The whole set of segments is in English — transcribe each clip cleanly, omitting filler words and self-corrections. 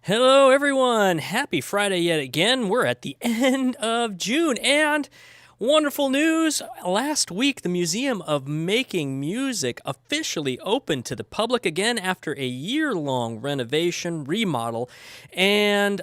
Hello, everyone. Happy Friday yet again. We're at the end of June, and wonderful news. Last week, the Museum of Making Music officially opened to the public again after a year-long renovation, remodel, and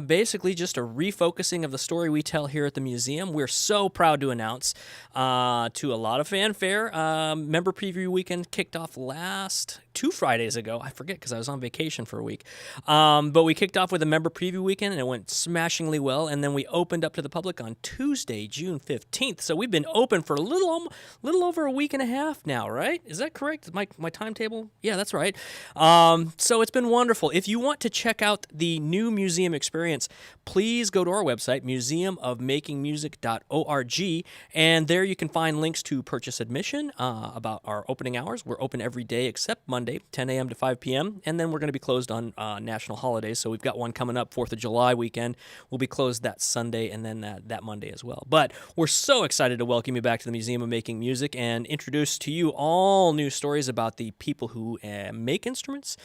basically just a refocusing of the story we tell here at the museum. We're so proud to announce to a lot of fanfare, member preview weekend kicked off last 2 Fridays ago. I forget because I was on vacation for a week. But we kicked off with a member preview weekend, and it went smashingly well. And then we opened up to the public on Tuesday, June 15th. So we've been open for a little over a week and a half now, right? Is that correct? Is my timetable? Yeah, that's right. So it's been wonderful. If you want to check out the new museum experience, please go to our website, museumofmakingmusic.org, and there you can find links to purchase admission, about our opening hours. We're open every day except Monday, 10 a.m. to 5 p.m., and then we're going to be closed on national holidays. So we've got one coming up, 4th of July weekend. We'll be closed that Sunday and then that Monday as well. But we're so excited to welcome you back to the Museum of Making Music and introduce to you all new stories about the people who make instruments,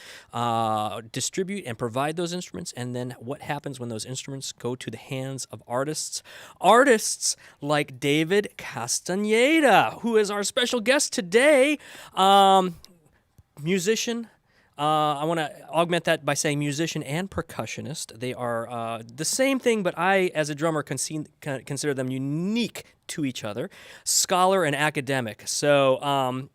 distribute and provide those instruments, and then what happens when those instruments go to the hands of artists. Artists like David Castañeda, who is our special guest today. Musician. I want to augment that by saying musician and percussionist. They are the same thing, but I, as a drummer, consider them unique to each other. Scholar and academic. So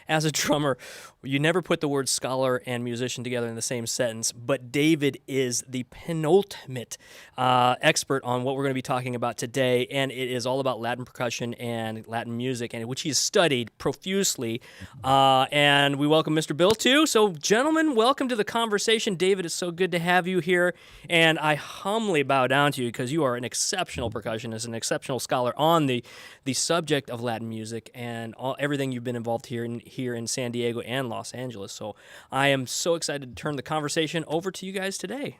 as a drummer, you never put the word scholar and musician together in the same sentence, but David is the penultimate expert on what we're going to be talking about today, and it is all about Latin percussion and Latin music, and which he's studied profusely. And we welcome Mr. Bill, too. So, gentlemen, welcome to the conversation. David, it's so good to have you here, and I humbly bow down to you because you are an exceptional percussionist, an exceptional scholar on the subject of Latin music and everything you've been involved here in San Diego and Los Angeles. So I am so excited to turn the conversation over to you guys today.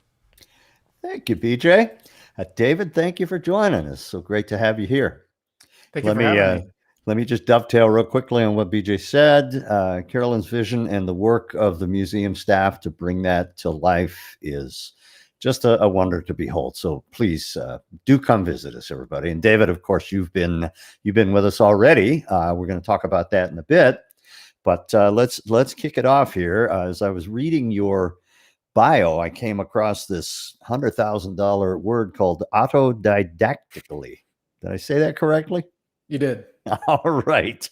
Thank you, BJ. David, thank you for joining us. So great to have you here. Thank you for having me. Let me just dovetail real quickly on what BJ said. Carolyn's vision and the work of the museum staff to bring that to life is just a wonder to behold. So please do come visit us, everybody. And David, of course, you've been with us already. We're going to talk about that in a bit. But let's kick it off here. As I was reading your bio, I came across this $100,000 word called autodidactically. Did I say that correctly? You did. All right.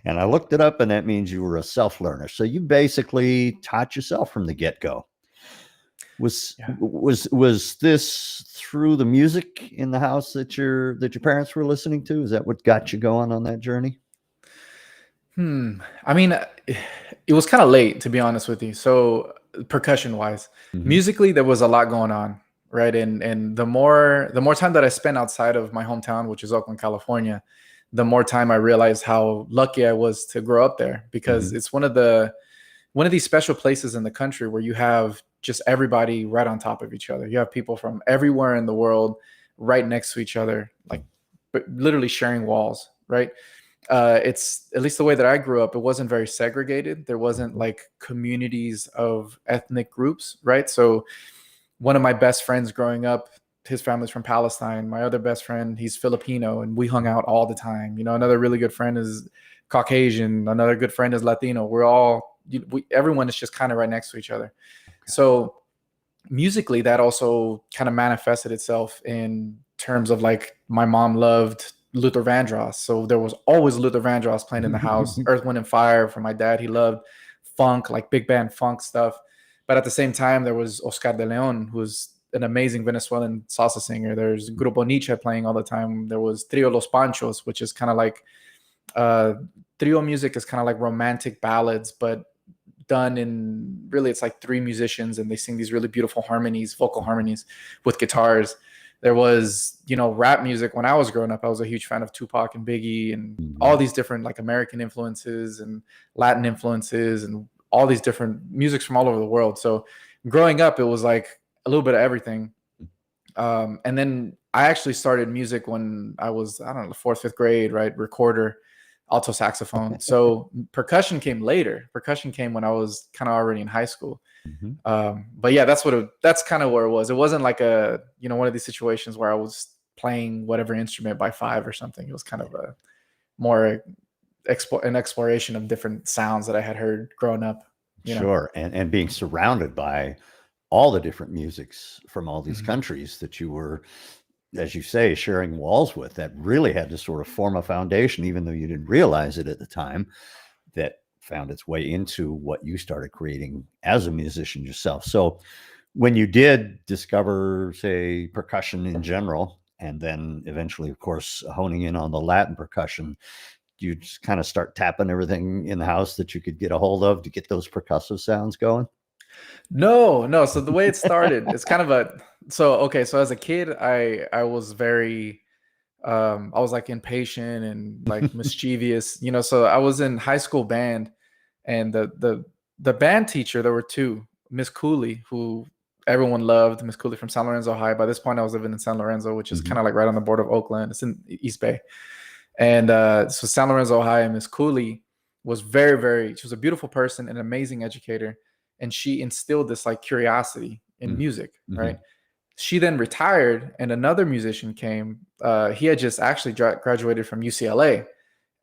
And I looked it up, and that means you were a self-learner. So you basically taught yourself from the get-go. Was this through the music in the house that your parents were listening to? Is that what got you going on that journey? I mean, it was kind of late, to be honest with you. So percussion wise, musically, there was a lot going on, right? And the more time that I spent outside of my hometown, which is Oakland, California, the more time I realized how lucky I was to grow up there, because it's one of these special places in the country where you have just everybody right on top of each other. You have people from everywhere in the world right next to each other, like literally sharing walls, right? It's, at least the way that I grew up, it wasn't very segregated. There wasn't like communities of ethnic groups, right? So one of my best friends growing up, his family's from Palestine. My other best friend, he's Filipino, and we hung out all the time. You know, another really good friend is Caucasian. Another good friend is Latino. Everyone is just kind of right next to each other. So musically, that also kind of manifested itself in terms of like my mom loved Luther Vandross. So there was always Luther Vandross playing in the house. Earth, Wind, and Fire for my dad. He loved funk, like big band funk stuff. But at the same time, there was Oscar de Leon, who's an amazing Venezuelan salsa singer. There's Grupo Niche playing all the time. There was Trio Los Panchos, which is kind of like trio music is kind of like romantic ballads, but done in really, it's like three musicians and they sing these really beautiful harmonies, vocal harmonies with guitars. There was, rap music. When I was growing up, I was a huge fan of Tupac and Biggie and all these different like American influences and Latin influences and all these different musics from all over the world. So growing up, it was like a little bit of everything. And then I actually started music when I was, I don't know, 4th, 5th grade, right? Recorder alto saxophone. So percussion came later. Percussion came when I was kind of already in high school. But yeah, that's kind of where it was. It wasn't like one of these situations where I was playing whatever instrument by 5 or something. It was kind of a more an exploration of different sounds that I had heard growing up. Sure. And being surrounded by all the different musics from all these countries that you were, as you say, sharing walls with, that really had to sort of form a foundation, even though you didn't realize it at the time, that found its way into what you started creating as a musician yourself. So when you did discover, say, percussion in general, and then eventually, of course, honing in on the Latin percussion, you just kind of start tapping everything in the house that you could get a hold of to get those percussive sounds going? No. So the way it started, it's kind of so as a kid, I was very, I was like impatient and like mischievous, so I was in high school band, and the band teacher, there were 2, Miss Cooley, who everyone loved, Miss Cooley from San Lorenzo High. By this point, I was living in San Lorenzo, which is kind of like right on the border of Oakland. It's in East Bay. And so San Lorenzo High, and Miss Cooley was she was a beautiful person, an amazing educator. And she instilled this like curiosity in music, right? She then retired, and another musician came. He had just actually graduated from UCLA.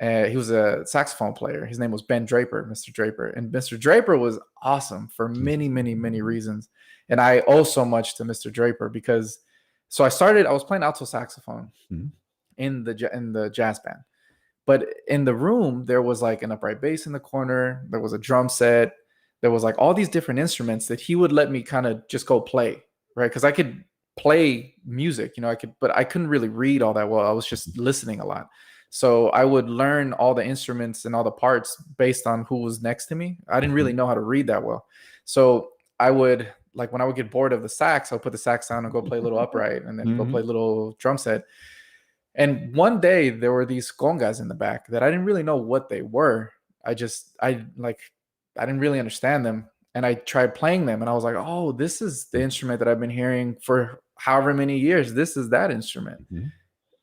He was a saxophone player. His name was Ben Draper, Mr. Draper. And Mr. Draper was awesome for many, many, many reasons. And I owe so much to Mr. Draper because, I was playing alto saxophone in the jazz band. But in the room, there was like an upright bass in the corner. There was a drum set. There was like all these different instruments that he would let me kind of just go play, right? Because I could play music, but I couldn't really read all that well. I was just listening a lot. So I would learn all the instruments and all the parts based on who was next to me. I didn't really know how to read that well. So I would, like, when I would get bored of the sax, I'll put the sax down and go play a little upright, and then go play a little drum set. And one day there were these congas in the back that I didn't really know what they were. I didn't really understand them. And I tried playing them, and I was like, oh, this is the instrument that I've been hearing for however many years. This is that instrument.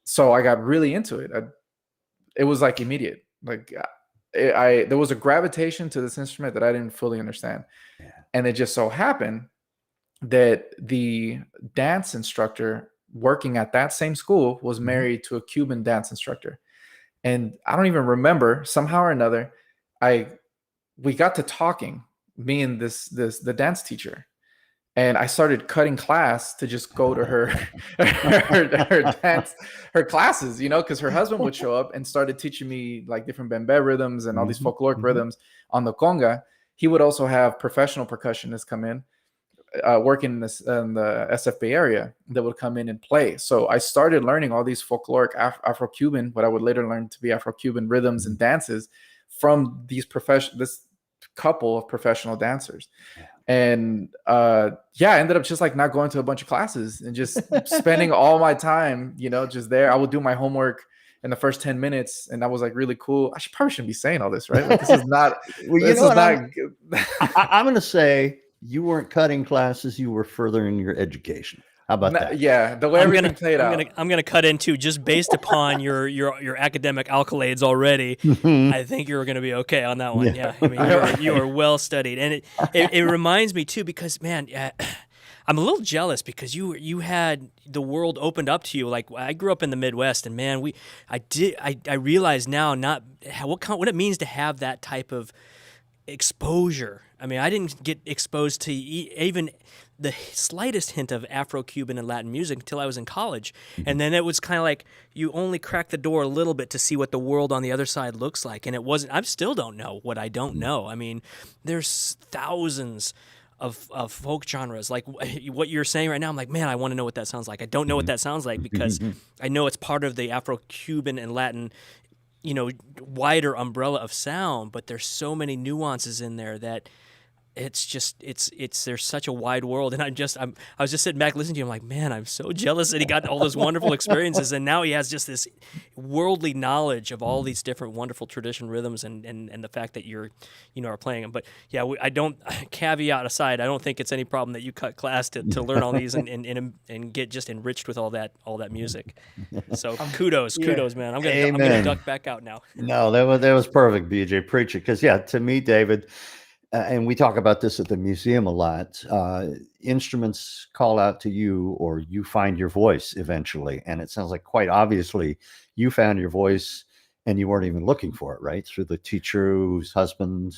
So I got really into it. It was like immediate. Like there was a gravitation to this instrument that I didn't fully understand. And it just so happened that the dance instructor working at that same school was married to a Cuban dance instructor. And I don't even remember, somehow or another, we got to talking, me and the dance teacher. And I started cutting class to just go to her classes, because her husband would show up and started teaching me like different bembe rhythms and all these folkloric rhythms on the conga. He would also have professional percussionists come in, working in the SF Bay area, that would come in and play. So I started learning all these folkloric Afro-Cuban, what I would later learn to be Afro-Cuban rhythms and dances from this couple of professional dancers. And I ended up just like not going to a bunch of classes and just spending all my time, just there. I would do my homework in the first 10 minutes, and that was like really cool. Probably shouldn't be saying all this, right? Like, this is not. I'm going to say you weren't cutting classes; you were furthering your education. How about that? Yeah, the way everything played out. I'm gonna cut into, just based upon your academic accolades already. I think you're gonna be okay on that one. Yeah, I mean, you are well studied, and it reminds me too, because man, I'm a little jealous because you had the world opened up to you. Like, I grew up in the Midwest, and man, I realize now what it means to have that type of exposure. I mean, I didn't get exposed to even the slightest hint of Afro-Cuban and Latin music until I was in college. And then it was kind of like you only crack the door a little bit to see what the world on the other side looks like. And I still don't know what I don't know. I mean, there's thousands of folk genres. Like what you're saying right now, I'm like, man, I want to know what that sounds like. I don't know what that sounds like because I know it's part of the Afro-Cuban and Latin, wider umbrella of sound, but there's so many nuances in there that it's just there's such a wide world, and I was just sitting back listening to him like, man, I'm so jealous that he got all those wonderful experiences, and now he has just this worldly knowledge of all these different wonderful tradition rhythms, and the fact that you're are playing them. But yeah, I don't, caveat aside, I don't think it's any problem that you cut class to learn all these and get just enriched with all that music. So kudos, man. I'm gonna duck back out now. No, that was perfect, BJ. Preach it, because to me, David. And we talk about this at the museum a lot. Instruments call out to you, or you find your voice eventually. And it sounds like quite obviously you found your voice and you weren't even looking for it, right? Through the teacher's husband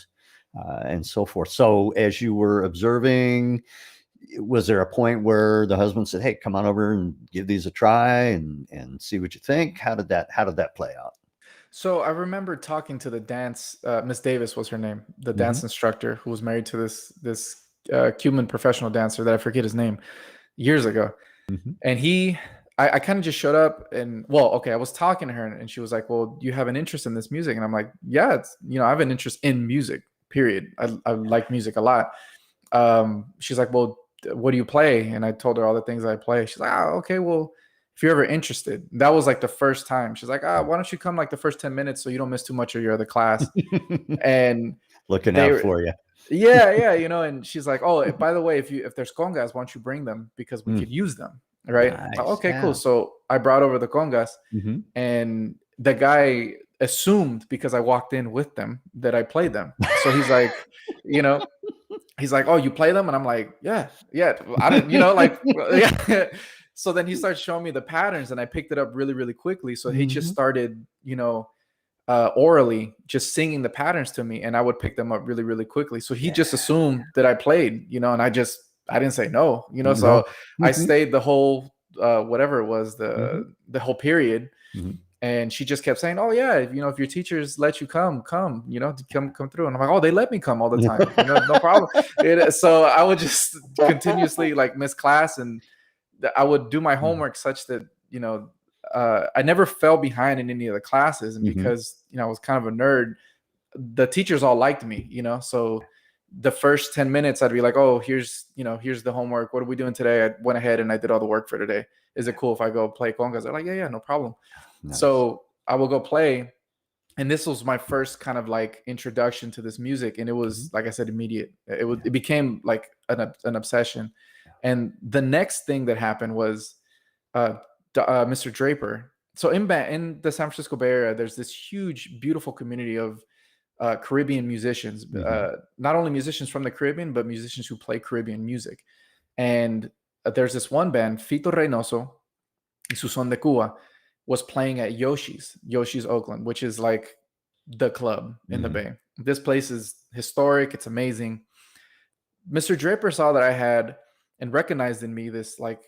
and so forth. So as you were observing, was there a point where the husband said, hey, come on over and give these a try and see what you think? How did that play out? So I remember talking to the dance, Miss Davis was her name, the dance instructor who was married to this Cuban professional dancer that I forget his name, years ago. And I kind of just showed up and, I was talking to her and she was like, well, do you have an interest in this music? And I'm like, yeah, it's, I have an interest in music, period. I like music a lot. She's like, well, what do you play? And I told her all the things I play. She's like, okay, well, if you're ever interested. That was like the first time. She's like, why don't you come like the first 10 minutes so you don't miss too much of your other class? And looking out for you. Yeah. And she's like, oh, by the way, if there's congas, why don't you bring them? Because we could use them. Right. Nice. Like, okay, cool. So I brought over the congas and the guy assumed because I walked in with them that I played them. So he's like, he's like, oh, you play them? And I'm like, yeah. I don't, yeah. So then he starts showing me the patterns and I picked it up really, really quickly. So he just started, orally just singing the patterns to me and I would pick them up really, really quickly. So he just assumed that I played, and I didn't say no, so I stayed the whole, whatever it was, the whole period. And she just kept saying, oh yeah, if your teachers let you come through. And I'm like, oh, they let me come all the time. No problem. So I would just continuously like miss class and I would do my homework such that, I never fell behind in any of the classes. And because, I was kind of a nerd, the teachers all liked me, so the first 10 minutes I'd be like, oh, here's the homework. What are we doing today? I went ahead and I did all the work for today. Is it cool if I go play congas? They're like, yeah, no problem. Nice. So I will go play. And this was my first kind of like introduction to this music. And it was, like I said, immediate. It became like an obsession. And the next thing that happened was Mr. Draper. So in the San Francisco Bay Area, there's this huge, beautiful community of Caribbean musicians, not only musicians from the Caribbean, but musicians who play Caribbean music. And there's this one band, Fito Reynoso y Su Son de Cuba, was playing at Yoshi's Oakland, which is like the club in the Bay. This place is historic. It's amazing. Mr. Draper saw that I had and recognized in me this like,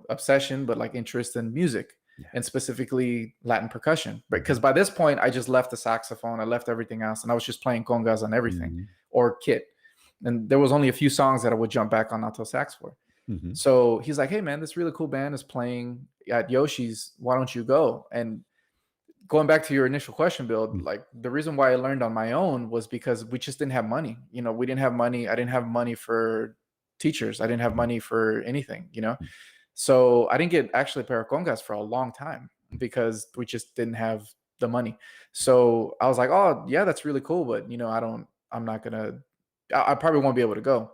obsession, but like interest in music and specifically Latin percussion. Because by this point, I just left the saxophone. I left everything else. And I was just playing congas on everything or kit. And there was only a few songs that I would jump back on alto sax for. So he's like, hey man, this really cool band is playing at Yoshi's. Why don't you go? And going back to your initial question, Bill, like the reason why I learned on my own was because we just didn't have money. We didn't have money. I didn't have money for teachers. I didn't have money for anything, So I didn't get actually a pair of congas for a long time because we just didn't have the money. So I was like, oh yeah, that's really cool. But I probably won't be able to go.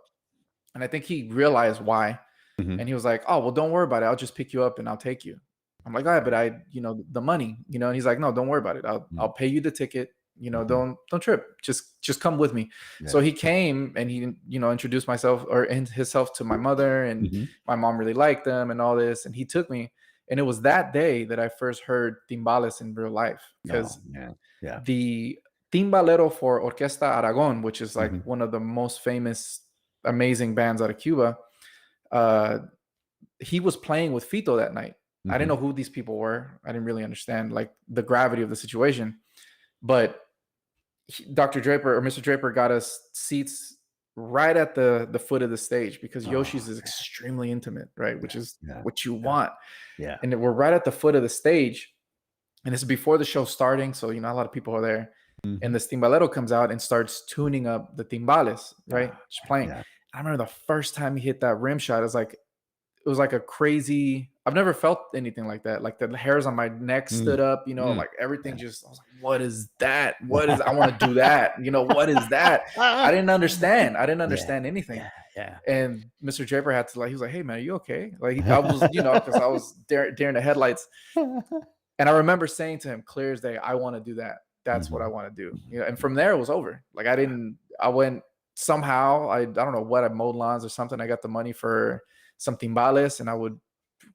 And I think he realized why. And he was like, oh, well, don't worry about it. I'll just pick you up and I'll take you. I'm like, all right, but the money, and he's like, no, don't worry about it. I'll pay you the ticket. Don't trip. Just come with me. Yeah. So he came and he, introduced himself to my mother, and my mom really liked them and all this. And he took me, and it was that day that I first heard timbales in real life, because the timbalero for Orquesta Aragon, which is like one of the most famous, amazing bands out of Cuba, he was playing with Fito that night. I didn't know who these people were. I didn't really understand like the gravity of the situation, but Dr. Draper or Mr. Draper got us seats right at the foot of the stage, because Yoshi's is extremely intimate, right? Which is what you want. Yeah. And we're right at the foot of the stage, and it's before the show starting. So, a lot of people are there, and this timbaleto comes out and starts tuning up the timbales, right? Just playing. Yeah. I remember the first time he hit that rim shot, it was like a crazy. I've never felt anything like that. Like the hairs on my neck stood up, like everything just, I was like, what is that? I want to do that. What is that? I didn't understand. I didn't understand anything. Yeah. And Mr. Draper had to he was like, hey man, are you okay? Like I was, because I was during the headlights. And I remember saying to him clear as day, I want to do that. That's what I want to do. And from there it was over. Like I went somehow, I don't know what, I mowed lawns or something. I got the money for some timbales, and I would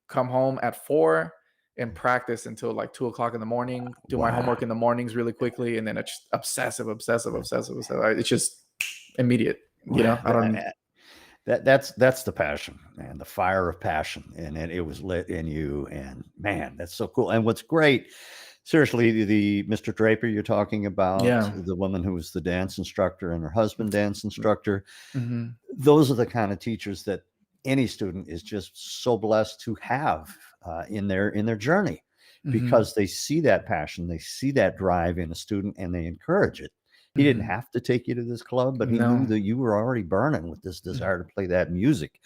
come home at 4 and practice until like 2:00 in the morning, do my homework in the mornings really quickly. And then it's obsessive. It's just immediate, I don't know. That's the passion, man, the fire of passion. And it was lit in you, and man, that's so cool. And what's great, seriously, the Mr. Draper you're talking about, the woman who was the dance instructor and her husband dance instructor, those are the kind of teachers that any student is just so blessed to have in their journey, because they see that passion, they see that drive in a student, and they encourage it. He didn't have to take you to this club, but he knew that you were already burning with this desire to play that music.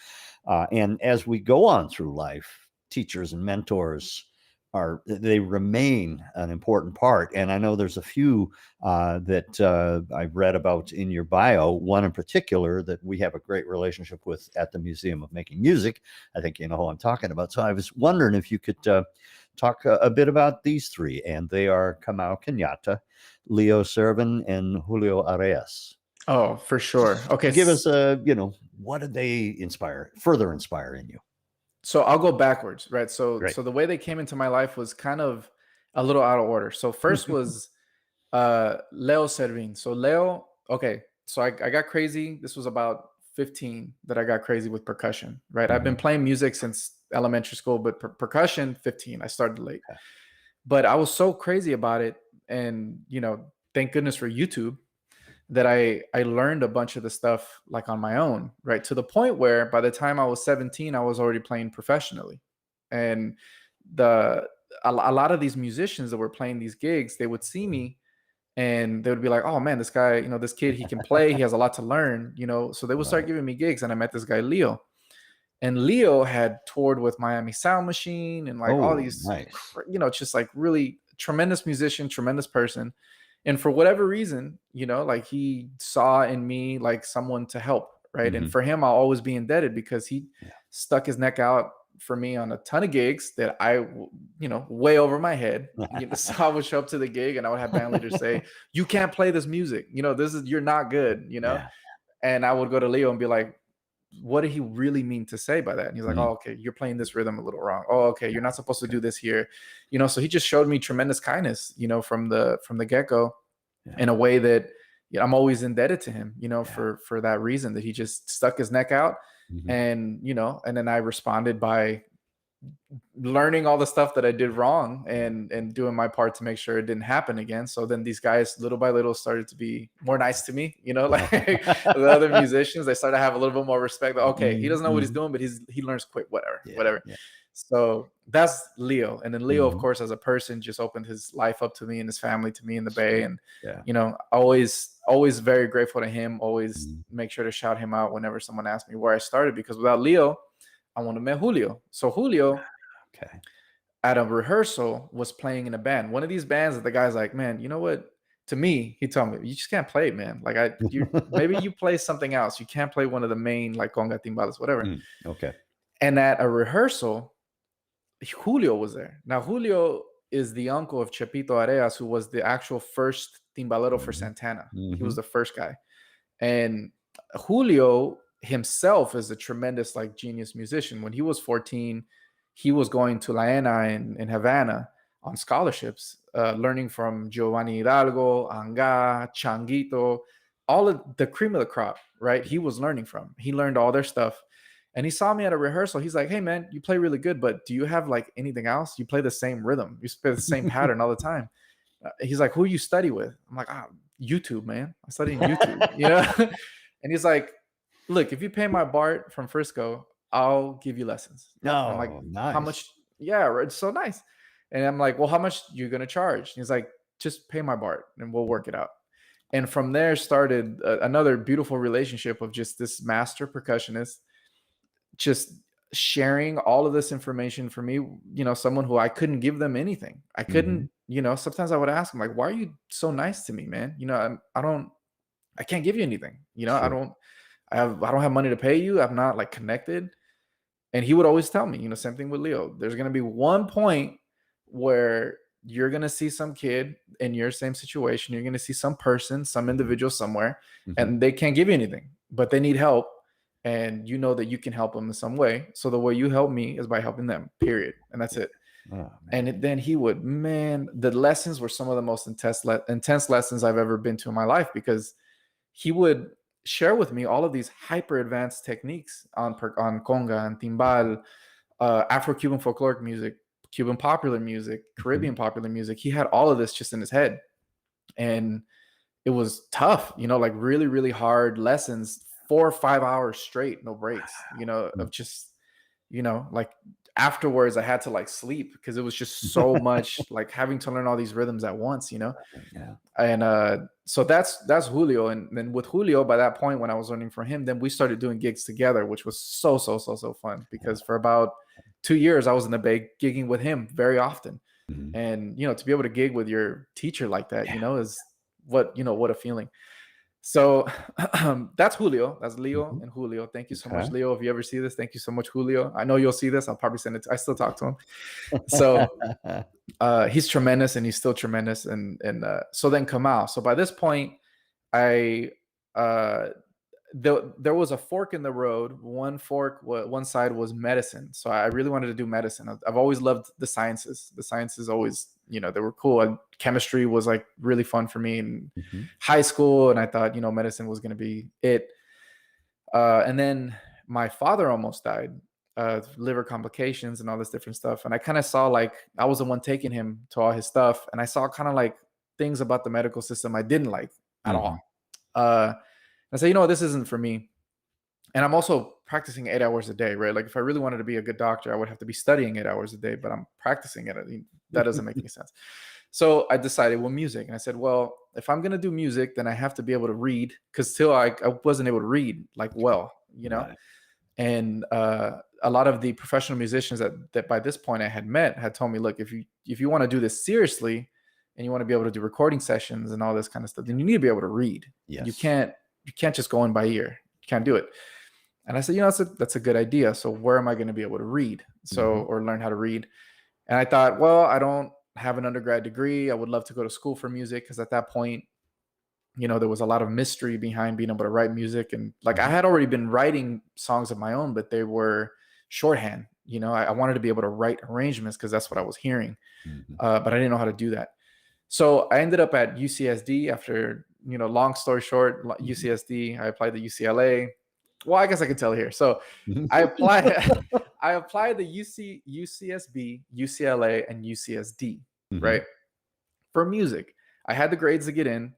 And as we go on through life, teachers and mentors they remain an important part. And I know there's a few that I've read about in your bio, one in particular that we have a great relationship with at the Museum of Making Music. I think you know who I'm talking about. So I was wondering if you could talk a bit about these three, and they are Kamau Kenyatta, Leo Servin, and Julio Areas. Oh, for sure. Okay. Give us what did they further inspire in you? So I'll go backwards, right? So the way they came into my life was kind of a little out of order. So first was Leo Servin. So Leo, okay. So I got crazy. This was about 15 that I got crazy with percussion, right? I've been playing music since elementary school, but percussion, 15. I started late. Okay. But I was so crazy about it. And, thank goodness for YouTube, that I learned a bunch of the stuff like on my own, right? To the point where by the time I was 17, I was already playing professionally. And a lot of these musicians that were playing these gigs, they would see me and they would be like, oh man, this guy, this kid, he can play, he has a lot to learn, so they would start giving me gigs. And I met this guy, Leo. And Leo had toured with Miami Sound Machine and all these, nice. Just like really tremendous musician, tremendous person. And for whatever reason, he saw in me like someone to help, right? And for him, I'll always be indebted, because he stuck his neck out for me on a ton of gigs that I, way over my head. So I would show up to the gig and I would have band leaders say, you can't play this music. You're not good, And I would go to Leo and be like, what did he really mean to say by that? And he's like, oh, okay, you're playing this rhythm a little wrong. Oh, okay, you're not supposed to do this here. So he just showed me tremendous kindness, from the get-go, in a way that I'm always indebted to him, for that reason, that he just stuck his neck out. And, and then I responded by learning all the stuff that I did wrong and doing my part to make sure it didn't happen again. So then these guys little by little started to be more nice to me, like the other musicians, they started to have a little bit more respect. Okay, he doesn't know what he's doing, but he learns quick, whatever. Yeah. So that's Leo. And then Leo, of course, as a person, just opened his life up to me and his family to me in the Bay. And, always very grateful to him. Always make sure to shout him out whenever someone asks me where I started, because without Leo, I wouldn't have met Julio. So Julio, at a rehearsal, was playing in a band. One of these bands that the guy's like, man, you know what? To me, he told me, you just can't play it, man. Like maybe you play something else. You can't play one of the main, like conga, timbales, whatever. Okay. And at a rehearsal, Julio was there. Now, Julio is the uncle of Chepito Areas, who was the actual first timbalero for Santana. He was the first guy. And Julio himself is a tremendous, like, genius musician. When he was 14, he was going to La ENA in Havana on scholarships, learning from Giovanni Hidalgo, Anga, Changuito, all of the cream of the crop, right? He was learning from. He learned all their stuff. And he saw me at a rehearsal. He's like, hey, man, you play really good, but do you have like anything else? You play the same rhythm. You play the same pattern all the time. He's like, who you study with? I'm like, YouTube, man. I study in YouTube, And he's like, look, if you pay my BART from Frisco, I'll give you lessons. No, I'm like, nice. How much? Yeah, it's so nice. And I'm like, well, how much you going to charge? And he's like, just pay my BART and we'll work it out. And from there started another beautiful relationship of just this master percussionist just sharing all of this information for me, you know, someone who I couldn't give them anything. I couldn't, you know, sometimes I would ask him, like, why are you so nice to me, man? You know, I can't give you anything. You know, Sure. I don't have money to pay you. I'm not like connected. And he would always tell me, you know, same thing with Leo. There's going to be one point where you're going to see some kid in your same situation. You're going to see some person, some individual somewhere, and they can't give you anything, but they need help. And you know that you can help them in some way. So the way you help me is by helping them, period. And that's it. Oh, and then he would, man, the lessons were some of the most intense lessons I've ever been to in my life, because he would share with me all of these hyper advanced techniques on conga and timbal, Afro-Cuban folkloric music, Cuban popular music, Caribbean popular music. He had all of this just in his head. And it was tough, you know, like really, really hard lessons, 4 or 5 hours straight, no breaks, you know, of just, you know, like afterwards I had to like sleep because it was just so much like having to learn all these rhythms at once, you know? Yeah. And so that's Julio. And then with Julio, by that point, when I was learning from him, then we started doing gigs together, which was so fun, because for about 2 years I was in the Bay gigging with him very often. And, you know, to be able to gig with your teacher like that, you know, is what a feeling. So that's Julio. That's Leo and Julio. Thank you so much, Leo. If you ever see this, thank you so much, Julio. I know you'll see this. I'll probably send it. I still talk to him. So he's tremendous, and he's still tremendous. And so then Kamau. So by this point, there was a fork in the road. One side was medicine. So I really wanted to do medicine. I've always loved the sciences. The sciences always, you know, they were cool. And chemistry was like really fun for me in high school. And I thought, you know, medicine was going to be it. And then my father almost died, liver complications and all this different stuff. And I kind of saw, like, I was the one taking him to all his stuff. And I saw kind of like things about the medical system I didn't like at all. I said, you know what, this isn't for me. And I'm also practicing 8 hours a day, right? Like if I really wanted to be a good doctor, I would have to be studying 8 hours a day, but I'm practicing it. I mean, that doesn't make any sense. So I decided, well, music. And I said, well, if I'm going to do music, then I have to be able to read, because still I wasn't able to read like well, you know? Right. And a lot of the professional musicians that by this point I had met had told me, look, if you want to do this seriously and you want to be able to do recording sessions and all this kind of stuff, then you need to be able to read. Yes. You can't just go in by ear. You can't do it. And I said, you know, that's a good idea. So where am I going to be able to read? Or learn how to read? And I thought, well, I don't have an undergrad degree. I would love to go to school for music, because at that point, you know, there was a lot of mystery behind being able to write music. And like I had already been writing songs of my own, but they were shorthand. You know, I wanted to be able to write arrangements because that's what I was hearing. But I didn't know how to do that. So I ended up at UCSD after, you know, long story short, UCSD, I applied to UCLA. Well, I guess I can tell here. So I applied the UCSB, UCLA, and UCSD, right? For music. I had the grades to get in.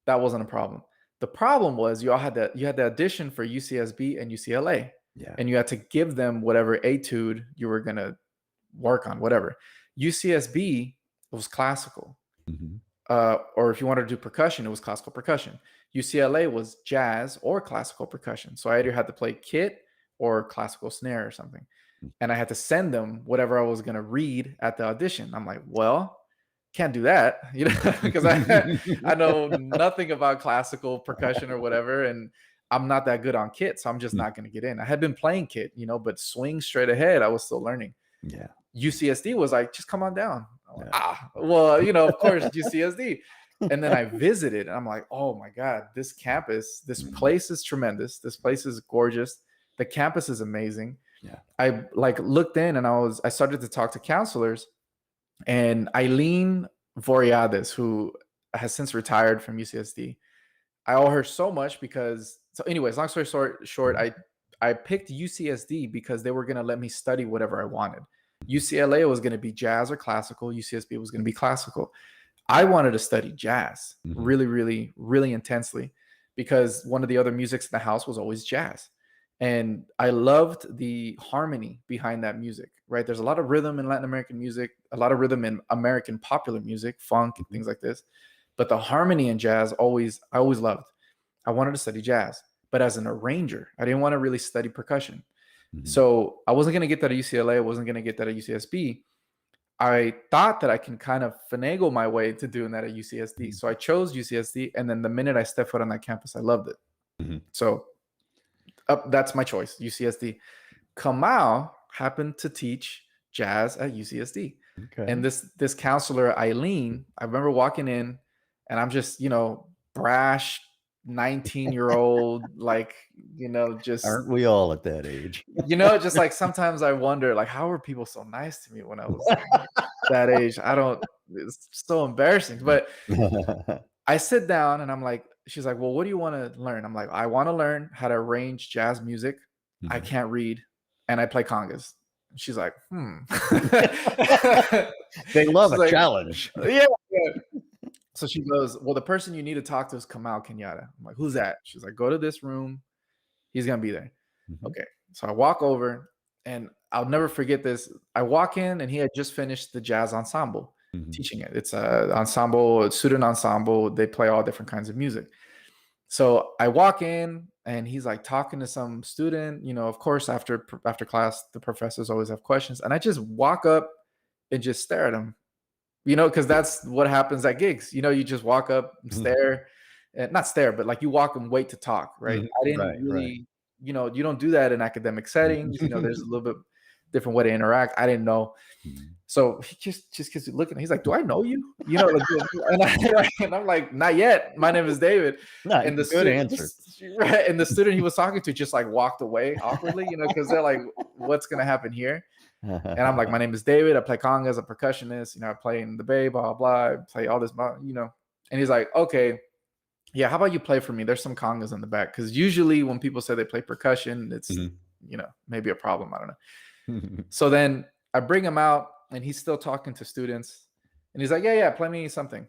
That wasn't a problem. The problem was you had the audition for UCSB and UCLA. Yeah. And you had to give them whatever etude you were going to work on, whatever. UCSB was classical. Or if you wanted to do percussion, it was classical percussion. UCLA was jazz or classical percussion. So I either had to play kit or classical snare or something. And I had to send them whatever I was going to read at the audition. I'm like, well, can't do that, you know, because I know nothing about classical percussion or whatever. And I'm not that good on kit. So I'm just not going to get in. I had been playing kit, you know, but swing straight ahead, I was still learning. Yeah. UCSD was like, just come on down. Like, well, you know, of course, UCSD. And then I visited and I'm like, oh my God, this campus, this place is tremendous. This place is gorgeous. The campus is amazing. Yeah. I like looked in and I started to talk to counselors, and Eileen Voriades, who has since retired from UCSD. I owe her so much because, so anyways, long story short, I picked UCSD because they were going to let me study whatever I wanted. UCLA was going to be jazz or classical. UCSB was going to be classical. I wanted to study jazz really, really, really intensely, because one of the other musics in the house was always jazz. And I loved the harmony behind that music, right? There's a lot of rhythm in Latin American music, a lot of rhythm in American popular music, funk and things like this. But the harmony in jazz I always loved. I wanted to study jazz, but as an arranger, I didn't want to really study percussion. So I wasn't going to get that at UCLA. I wasn't going to get that at UCSB. I thought that I can kind of finagle my way to doing that at UCSD. So I chose UCSD. And then the minute I stepped foot on that campus, I loved it. So that's my choice, UCSD. Kamau happened to teach jazz at UCSD. Okay. And this counselor, Eileen, I remember walking in and I'm just, brash 19-year-old, like, just, aren't we all at that age? Just like sometimes I wonder, like, how were people so nice to me when I was that age? It's so embarrassing. But I sit down and I'm like, she's like, well, what do you want to learn? I'm like, I want to learn how to arrange jazz music. I can't read and I play congas. She's like, They love a challenge. Yeah. So she goes, well, the person you need to talk to is Kamau Kenyatta. I'm like, who's that? She's like, go to this room. He's going to be there. Okay. So I walk over and I'll never forget this. I walk in and he had just finished the jazz ensemble teaching it. It's a ensemble, a student ensemble. They play all different kinds of music. So I walk in and he's like talking to some student, of course, after class, the professors always have questions. And I just walk up and just stare at him. Because that's what happens at gigs. You just walk up and stare, and not stare, but like you walk and wait to talk, right? I didn't really, you don't do that in academic settings. There's a little bit different way to interact. I didn't know. So he just keeps looking. He's like, do I know you? And I'm like, not yet. My name is David. No, and the good answer. Right. And the student he was talking to just like walked away awkwardly, because they're like, what's going to happen here? And I'm like, my name is David. I play congas, a percussionist. I play in the Bay, blah, blah, blah. I play all this, And he's like, okay, yeah, how about you play for me? There's some congas in the back. Because usually when people say they play percussion, it's, maybe a problem. I don't know. So then I bring him out and he's still talking to students. And he's like, yeah, play me something.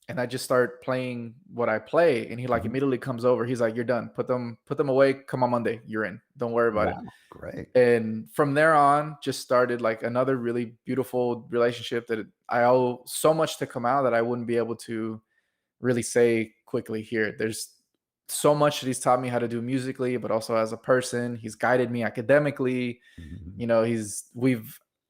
And I just start playing what I play. And he like immediately comes over. He's like, you're done. Put them away. Come on Monday. You're in. Don't worry about it. Great. And from there on, just started like another really beautiful relationship that I owe so much to Kamau that I wouldn't be able to really say quickly here. There's so much that he's taught me how to do musically, but also as a person. He's guided me academically.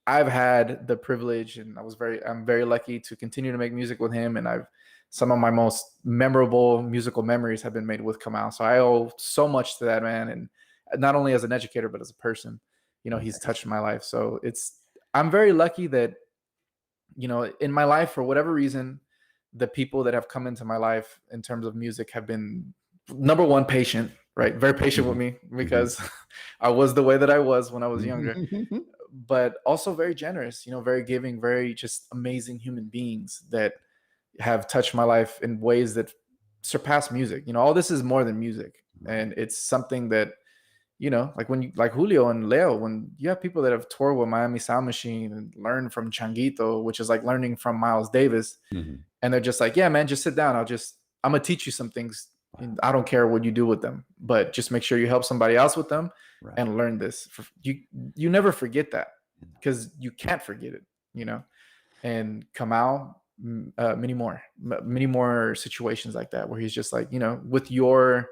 I've had the privilege, and I'm very lucky to continue to make music with him. And some of my most memorable musical memories have been made with Kamau. So I owe so much to that man. And not only as an educator, but as a person, he's touched my life. So I'm very lucky that, in my life, for whatever reason, the people that have come into my life in terms of music have been, number one, patient, right? Very patient with me because I was the way that I was when I was younger, but also very generous, very giving, very just amazing human beings that have touched my life in ways that surpass music. All this is more than music. And it's something that, like Julio and Leo, when you have people that have toured with Miami Sound Machine and learned from Changuito, which is like learning from Miles Davis. And they're just like, yeah, man, just sit down. I'm going to teach you some things. And I don't care what you do with them, but just make sure you help somebody else with them and learn this. You never forget that because you can't forget it, and Kamau, many more situations like that where he's just like, with your,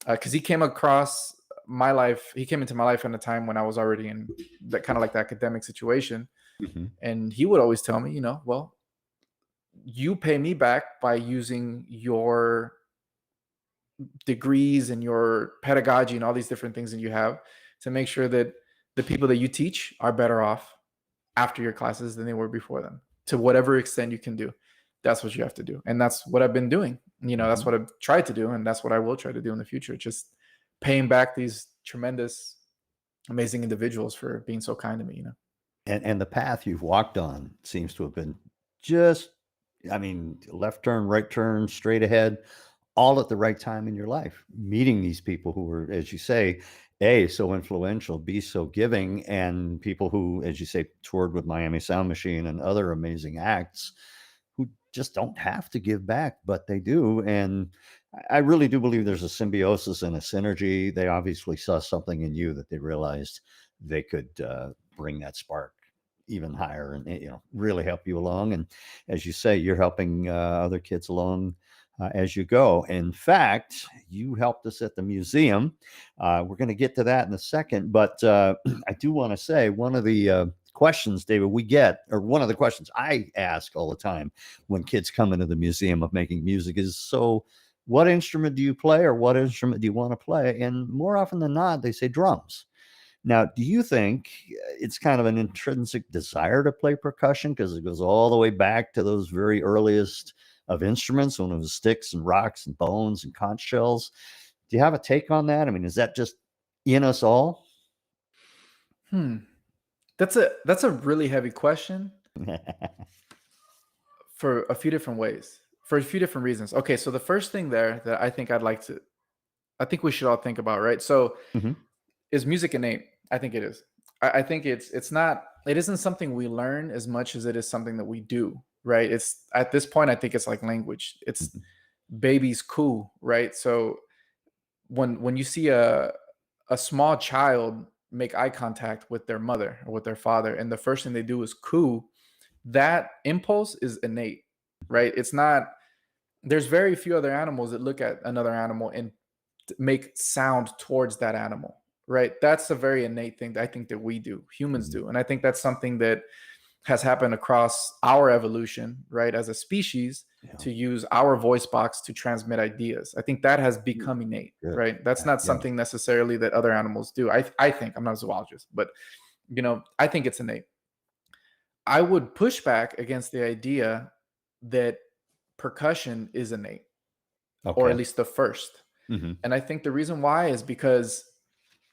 because he came across my life. He came into my life in a time when I was already in that kind of like the academic situation. And he would always tell me, well, you pay me back by using your degrees and your pedagogy and all these different things that you have to make sure that the people that you teach are better off after your classes than they were before them, to whatever extent you can do. That's what you have to do. And that's what I've been doing. That's what I've tried to do. And that's what I will try to do in the future. Just paying back these tremendous, amazing individuals for being so kind to me, And the path you've walked on seems to have been just, left turn, right turn, straight ahead, all at the right time in your life, meeting these people who were, as you say, A, so influential, B, so giving, and people who, as you say, toured with Miami Sound Machine and other amazing acts who just don't have to give back, but they do. And I really do believe there's a symbiosis and a synergy. They obviously saw something in you that they realized they could bring that spark even higher and, really help you along. And as you say, you're helping other kids along as you go. In fact, you helped us at the museum. We're going to get to that in a second, but I do want to say one of the questions, David, we get, or one of the questions I ask all the time when kids come into the Museum of Making Music is, so what instrument do you play, or what instrument do you want to play? And more often than not, they say drums. Now, do you think it's kind of an intrinsic desire to play percussion because it goes all the way back to those very earliest of instruments when it was sticks and rocks and bones and conch shells? Do you have a take on that? I mean, is that just in us all? That's a really heavy question for a few different ways, for a few different reasons. Okay, so the first thing there that I think we should all think about, right? So is music innate? I think it is. I think it isn't something we learn as much as it is something that we do, right? It's at this point, I think it's like language. It's baby's cool, right? So when you see a small child make eye contact with their mother or with their father, and the first thing they do is coo, that impulse is innate, right? It's not, there's very few other animals that look at another animal and make sound towards that animal, right? That's a very innate thing that I think that we do, humans do. And I think that's something that has happened across our evolution, right? As a species, to use our voice box to transmit ideas. I think that has become innate, right? That's not something necessarily that other animals do. I think, I'm not a zoologist, but I think it's innate. I would push back against the idea that percussion is innate, or at least the first. And I think the reason why is because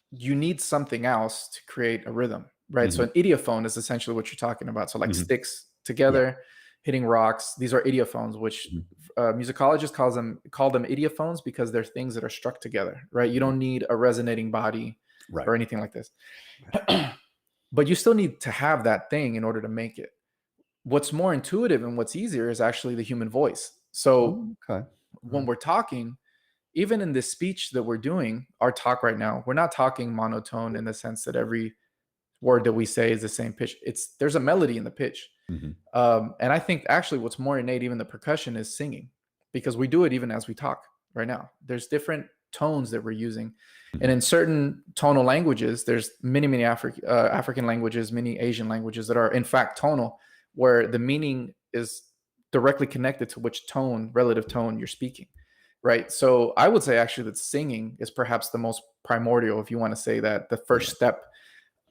you need something else to create a rhythm, right? So an idiophone is essentially what you're talking about. So like sticks together, hitting rocks. These are idiophones, which musicologists call them idiophones because they're things that are struck together, right? You don't need a resonating body or anything like this. But you still need to have that thing in order to make it. What's more intuitive and what's easier is actually the human voice. So when we're talking, even in this speech that we're doing, our talk right now, we're not talking monotone in the sense that every word that we say is the same pitch. There's a melody in the pitch. And I think actually what's more innate, even the percussion, is singing, because we do it even as we talk right now. There's different tones that we're using. And in certain tonal languages, there's many African languages, many Asian languages that are in fact tonal, where the meaning is directly connected to which relative tone you're speaking. Right. So I would say actually that singing is perhaps the most primordial, if you want to say that, the first step.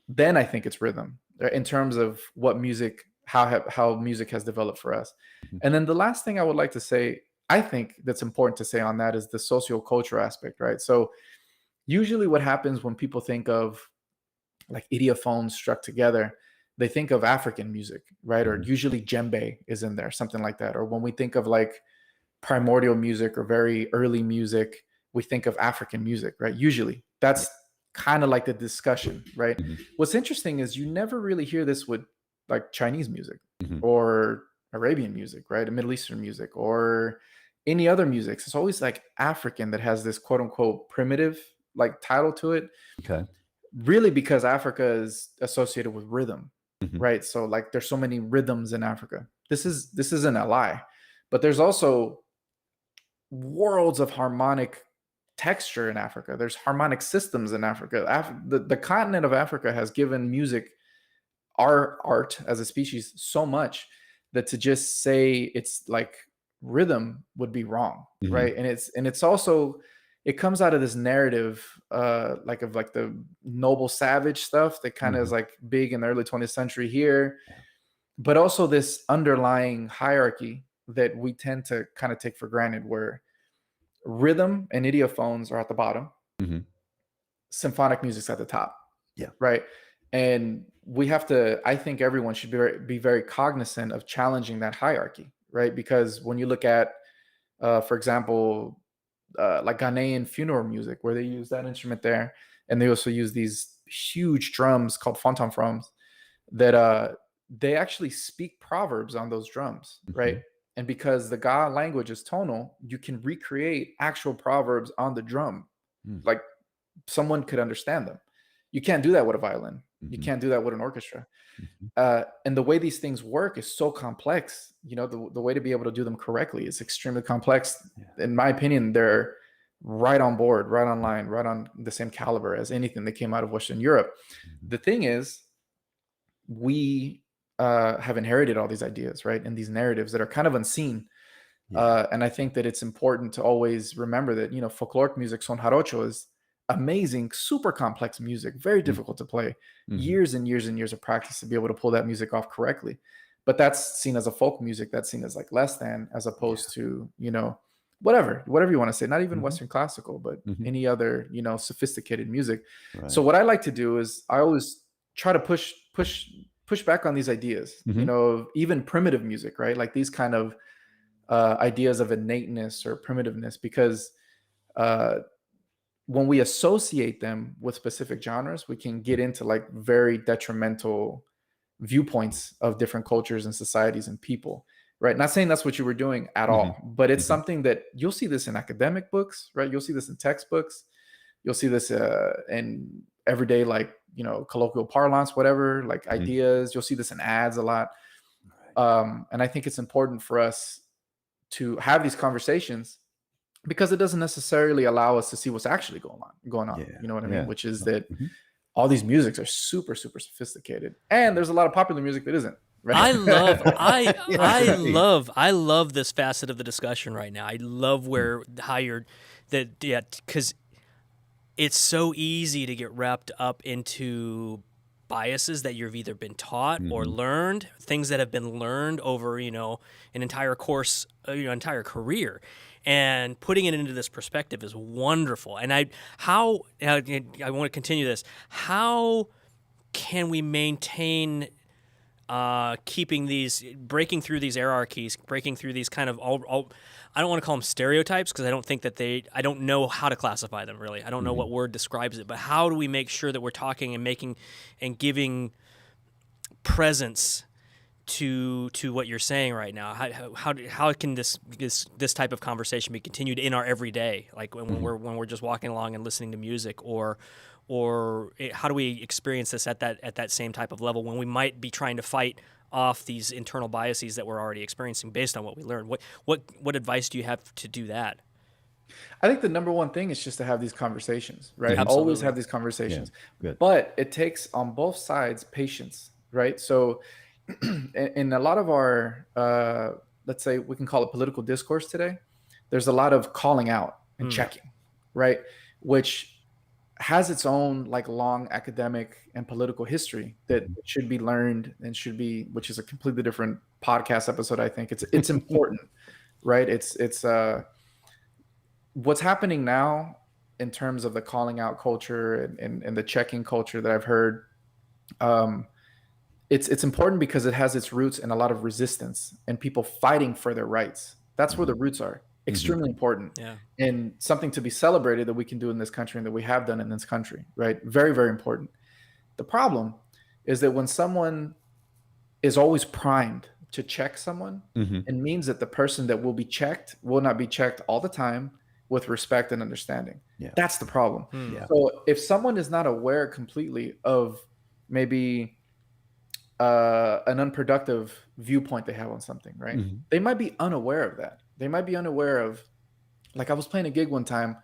Then I think it's rhythm in terms of what music, how music has developed for us. And then the last thing I would like to say, I think that's important to say on that, is the sociocultural aspect, right? So usually what happens when people think of like idiophones struck together, they think of African music, right? Or usually djembe is in there, something like that. Or when we think of like primordial music or very early music, we think of African music, right? Usually that's kind of like the discussion, right? What's interesting is you never really hear this with like Chinese music or Arabian music, right? And Middle Eastern music or any other music. It's always like African that has this quote unquote primitive like title to it. Really because Africa is associated with rhythm, right? So like there's so many rhythms in Africa. This isn't a lie, but there's also worlds of harmonic texture in Africa. There's harmonic systems in Africa. The continent of Africa has given music, our art as a species, so much that to just say it's like rhythm would be wrong, right? And it's also, it comes out of this narrative like the noble savage stuff that kind of is like big in the early 20th century here, but also this underlying hierarchy that we tend to kind of take for granted, where rhythm and idiophones are at the bottom, symphonic music's at the top, right? And we have to, I think everyone should be very cognizant of challenging that hierarchy, right? Because when you look at, for example, like Ghanaian funeral music, where they use that instrument there, and they also use these huge drums called fontanfrons that they actually speak proverbs on those drums, right? And because the Ga language is tonal, you can recreate actual proverbs on the drum. Like someone could understand them. You can't do that with a violin. You can't do that with an orchestra. And the way these things work is so complex. You know, the way to be able to do them correctly is extremely complex. In my opinion, they're right on board, right on line, right on the same caliber as anything that came out of Western Europe. The thing is, we have inherited all these ideas, right? And these narratives that are kind of unseen. And I think that it's important to always remember that, you know, folkloric music, son jarocho, is amazing, super complex music, very difficult to play, years and years and years of practice to be able to pull that music off correctly. But that's seen as a folk music, that's seen as like less than, as opposed to, you know, whatever you want to say, not even Western classical, but any other, you know, sophisticated music. So what I like to do is I always try to push back on these ideas, you know, even primitive music, right? Like these kind of ideas of innateness or primitiveness, because when we associate them with specific genres, we can get into like very detrimental viewpoints of different cultures and societies and people, right? Not saying that's what you were doing at all, but it's something that you'll see this in academic books, right? You'll see this in textbooks. You'll see this in everyday, like, you know, colloquial parlance, whatever, like ideas. You'll see this in ads a lot. And I think it's important for us to have these conversations, because it doesn't necessarily allow us to see what's actually going on. You know what I mean? Which is that all these musics are super, super sophisticated, and there's a lot of popular music that isn't. Right? I love this facet of the discussion right now. I love because it's so easy to get wrapped up into biases that you've either been taught or learned, things that have been learned over, you know, an entire course, entire career. And putting it into this perspective is wonderful. And I want to continue this. How can we maintain breaking through these hierarchies, breaking through these kind of I don't want to call them stereotypes, because I don't think that I don't know how to classify them really. I don't know what word describes it, but how do we make sure that we're talking and making and giving presence to what you're saying right now? How can this type of conversation be continued in our everyday, like when we're just walking along and listening to music, or how do we experience this at that same type of level when we might be trying to fight off these internal biases that we're already experiencing based on what we learned? What advice do you have to do that? I think the number one thing is just to have these conversations, right? Absolutely. Always have these conversations. Yeah, good. But it takes on both sides patience, right? So in a lot of our, let's say we can call it political discourse today, there's a lot of calling out and checking, right? Which has its own like long academic and political history that should be learned and which is a completely different podcast episode. I think it's important, right? It's what's happening now in terms of the calling out culture and the checking culture that I've heard. It's important because it has its roots in a lot of resistance and people fighting for their rights. That's where the roots are. Extremely important. Yeah. And something to be celebrated that we can do in this country and that we have done in this country, right? Very, very important. The problem is that when someone is always primed to check someone, it means that the person that will be checked will not be checked all the time with respect and understanding. Yeah. That's the problem. Yeah. So if someone is not aware completely of maybe an unproductive viewpoint they have on something, right? They might be unaware of that. They might be unaware of, like I was playing a gig one time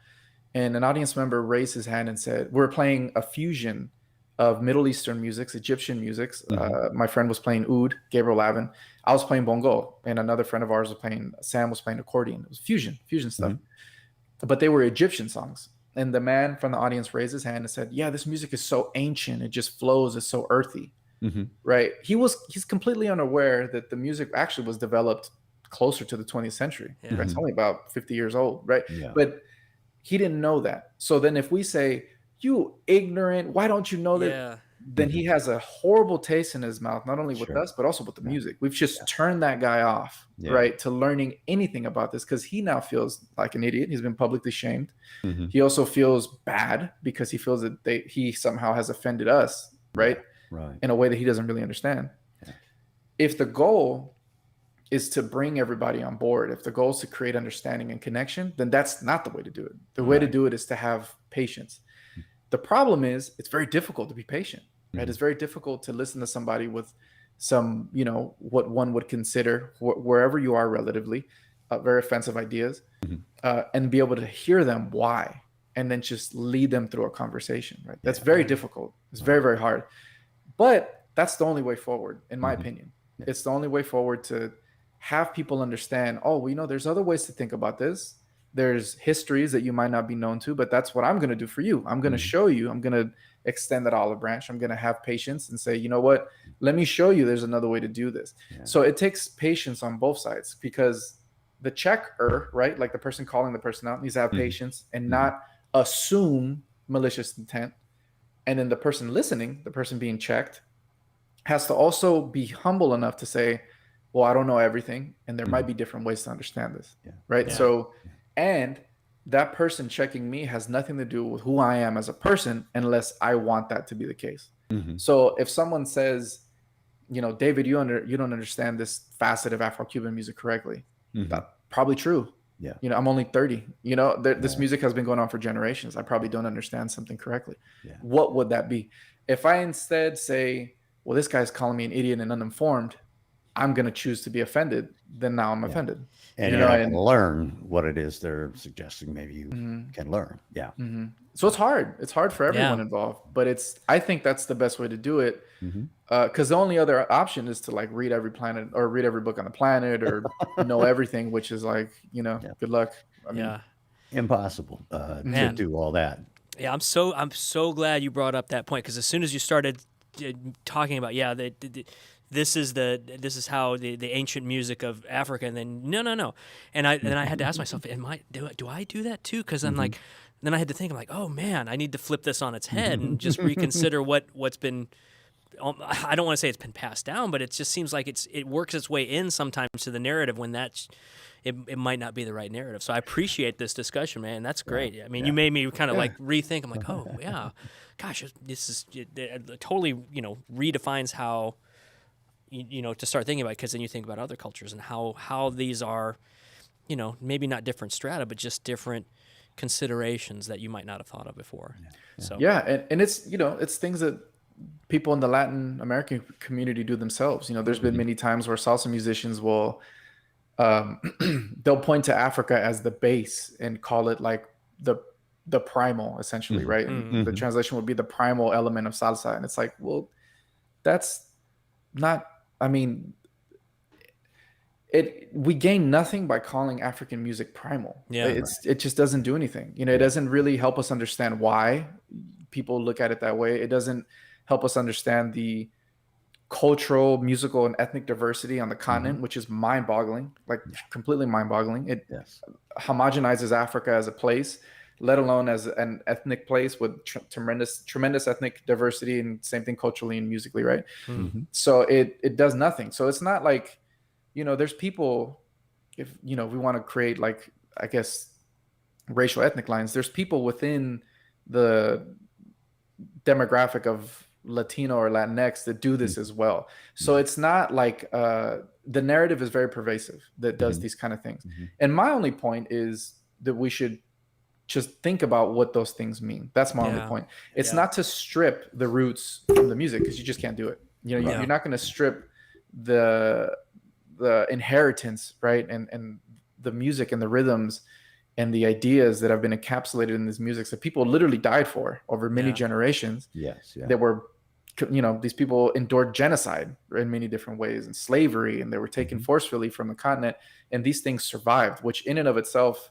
and an audience member raised his hand and said, we're playing a fusion of Middle Eastern musics, Egyptian musics. My friend was playing oud, Gabriel Lavin. I was playing bongo, and another friend of ours was Sam was playing accordion. It was fusion stuff. But they were Egyptian songs. And the man from the audience raised his hand and said, yeah, this music is so ancient. It just flows. It's so earthy. Right? He's completely unaware that the music actually was developed closer to the 20th century. Right? It's only about 50 years old, right? Yeah. But he didn't know that. So then if we say, you ignorant, why don't you know that? Yeah. Then he has a horrible taste in his mouth, not only with us, but also with the music. We've just turned that guy off, right, to learning anything about this, because he now feels like an idiot. He's been publicly shamed. He also feels bad because he feels that he somehow has offended us, right, in a way that he doesn't really understand. If the goal is to bring everybody on board. If the goal is to create understanding and connection, then that's not the way to do it. The way to do it is to have patience. The problem is it's very difficult to be patient, right? It's very difficult to listen to somebody with some, what one would consider, wherever you are relatively, very offensive ideas, and be able to hear them why, and then just lead them through a conversation, right? That's very difficult. It's very, very hard. But that's the only way forward, in my opinion. It's the only way forward to have people understand, there's other ways to think about this. There's histories that you might not be known to, but that's what I'm going to do for you. I'm going to show you. I'm going to extend that olive branch. I'm going to have patience and say, you know what? Let me show you there's another way to do this. Yeah. So it takes patience on both sides, because the checker, right? Like the person calling the person out needs to have patience and not assume malicious intent. And then the person listening, the person being checked, has to also be humble enough to say, well, I don't know everything, and there might be different ways to understand this, right? Yeah. So, and that person checking me has nothing to do with who I am as a person, unless I want that to be the case. So if someone says, David, you don't understand this facet of Afro-Cuban music correctly, that's probably true. Yeah. I'm only 30. This music has been going on for generations. I probably don't understand something correctly. Yeah. What would that be? If I instead say, well, this guy's calling me an idiot and uninformed, I'm going to choose to be offended, then now I'm offended. And you're not going to learn what it is they're suggesting maybe you can learn. Yeah. So it's hard. It's hard for everyone involved, but I think that's the best way to do it. Because the only other option is to like read every planet or read every book on the planet or know everything, which is like, good luck. I mean, impossible to do all that. Yeah. I'm so glad you brought up that point, because as soon as you started talking about, this is how the ancient music of Africa, and then no, and I had to ask myself, do I do that too? Because I'm like, then I had to think, I'm like, oh man, I need to flip this on its head and just reconsider what's been. I don't want to say it's been passed down, but it just seems like it works its way in sometimes to the narrative when it might not be the right narrative. So I appreciate this discussion, man. That's great. I mean, you made me kind of like rethink. I'm like, oh yeah, gosh, this is it totally redefines how. To start thinking about it, because then you think about other cultures and how these are, maybe not different strata, but just different considerations that you might not have thought of before. So and it's it's things that people in the Latin American community do themselves. There's been many times where salsa musicians will they'll point to Africa as the base and call it like the primal, essentially, right? And the translation would be the primal element of salsa, and it's like, well, that's not. I mean, we gain nothing by calling African music primal. Yeah, it just doesn't do anything. It doesn't really help us understand why people look at it that way. It doesn't help us understand the cultural, musical, and ethnic diversity on the continent, which is mind-boggling, like completely mind-boggling. It homogenizes Africa as a place, let alone as an ethnic place with tremendous ethnic diversity, and same thing culturally and musically, right? So it does nothing. So it's not like, there's people, if, we want to create like, I guess, racial ethnic lines, there's people within the demographic of Latino or Latinx that do this as well. So it's not like the narrative is very pervasive that does these kind of things. And my only point is that we should just think about what those things mean. That's my only point. It's not to strip the roots from the music, because you just can't do it. You're not going to strip the inheritance, right? And the music and the rhythms and the ideas that have been encapsulated in this music that people literally died for over many generations. That were, these people endured genocide in many different ways, and slavery, and they were taken forcefully from the continent. And these things survived, which in and of itself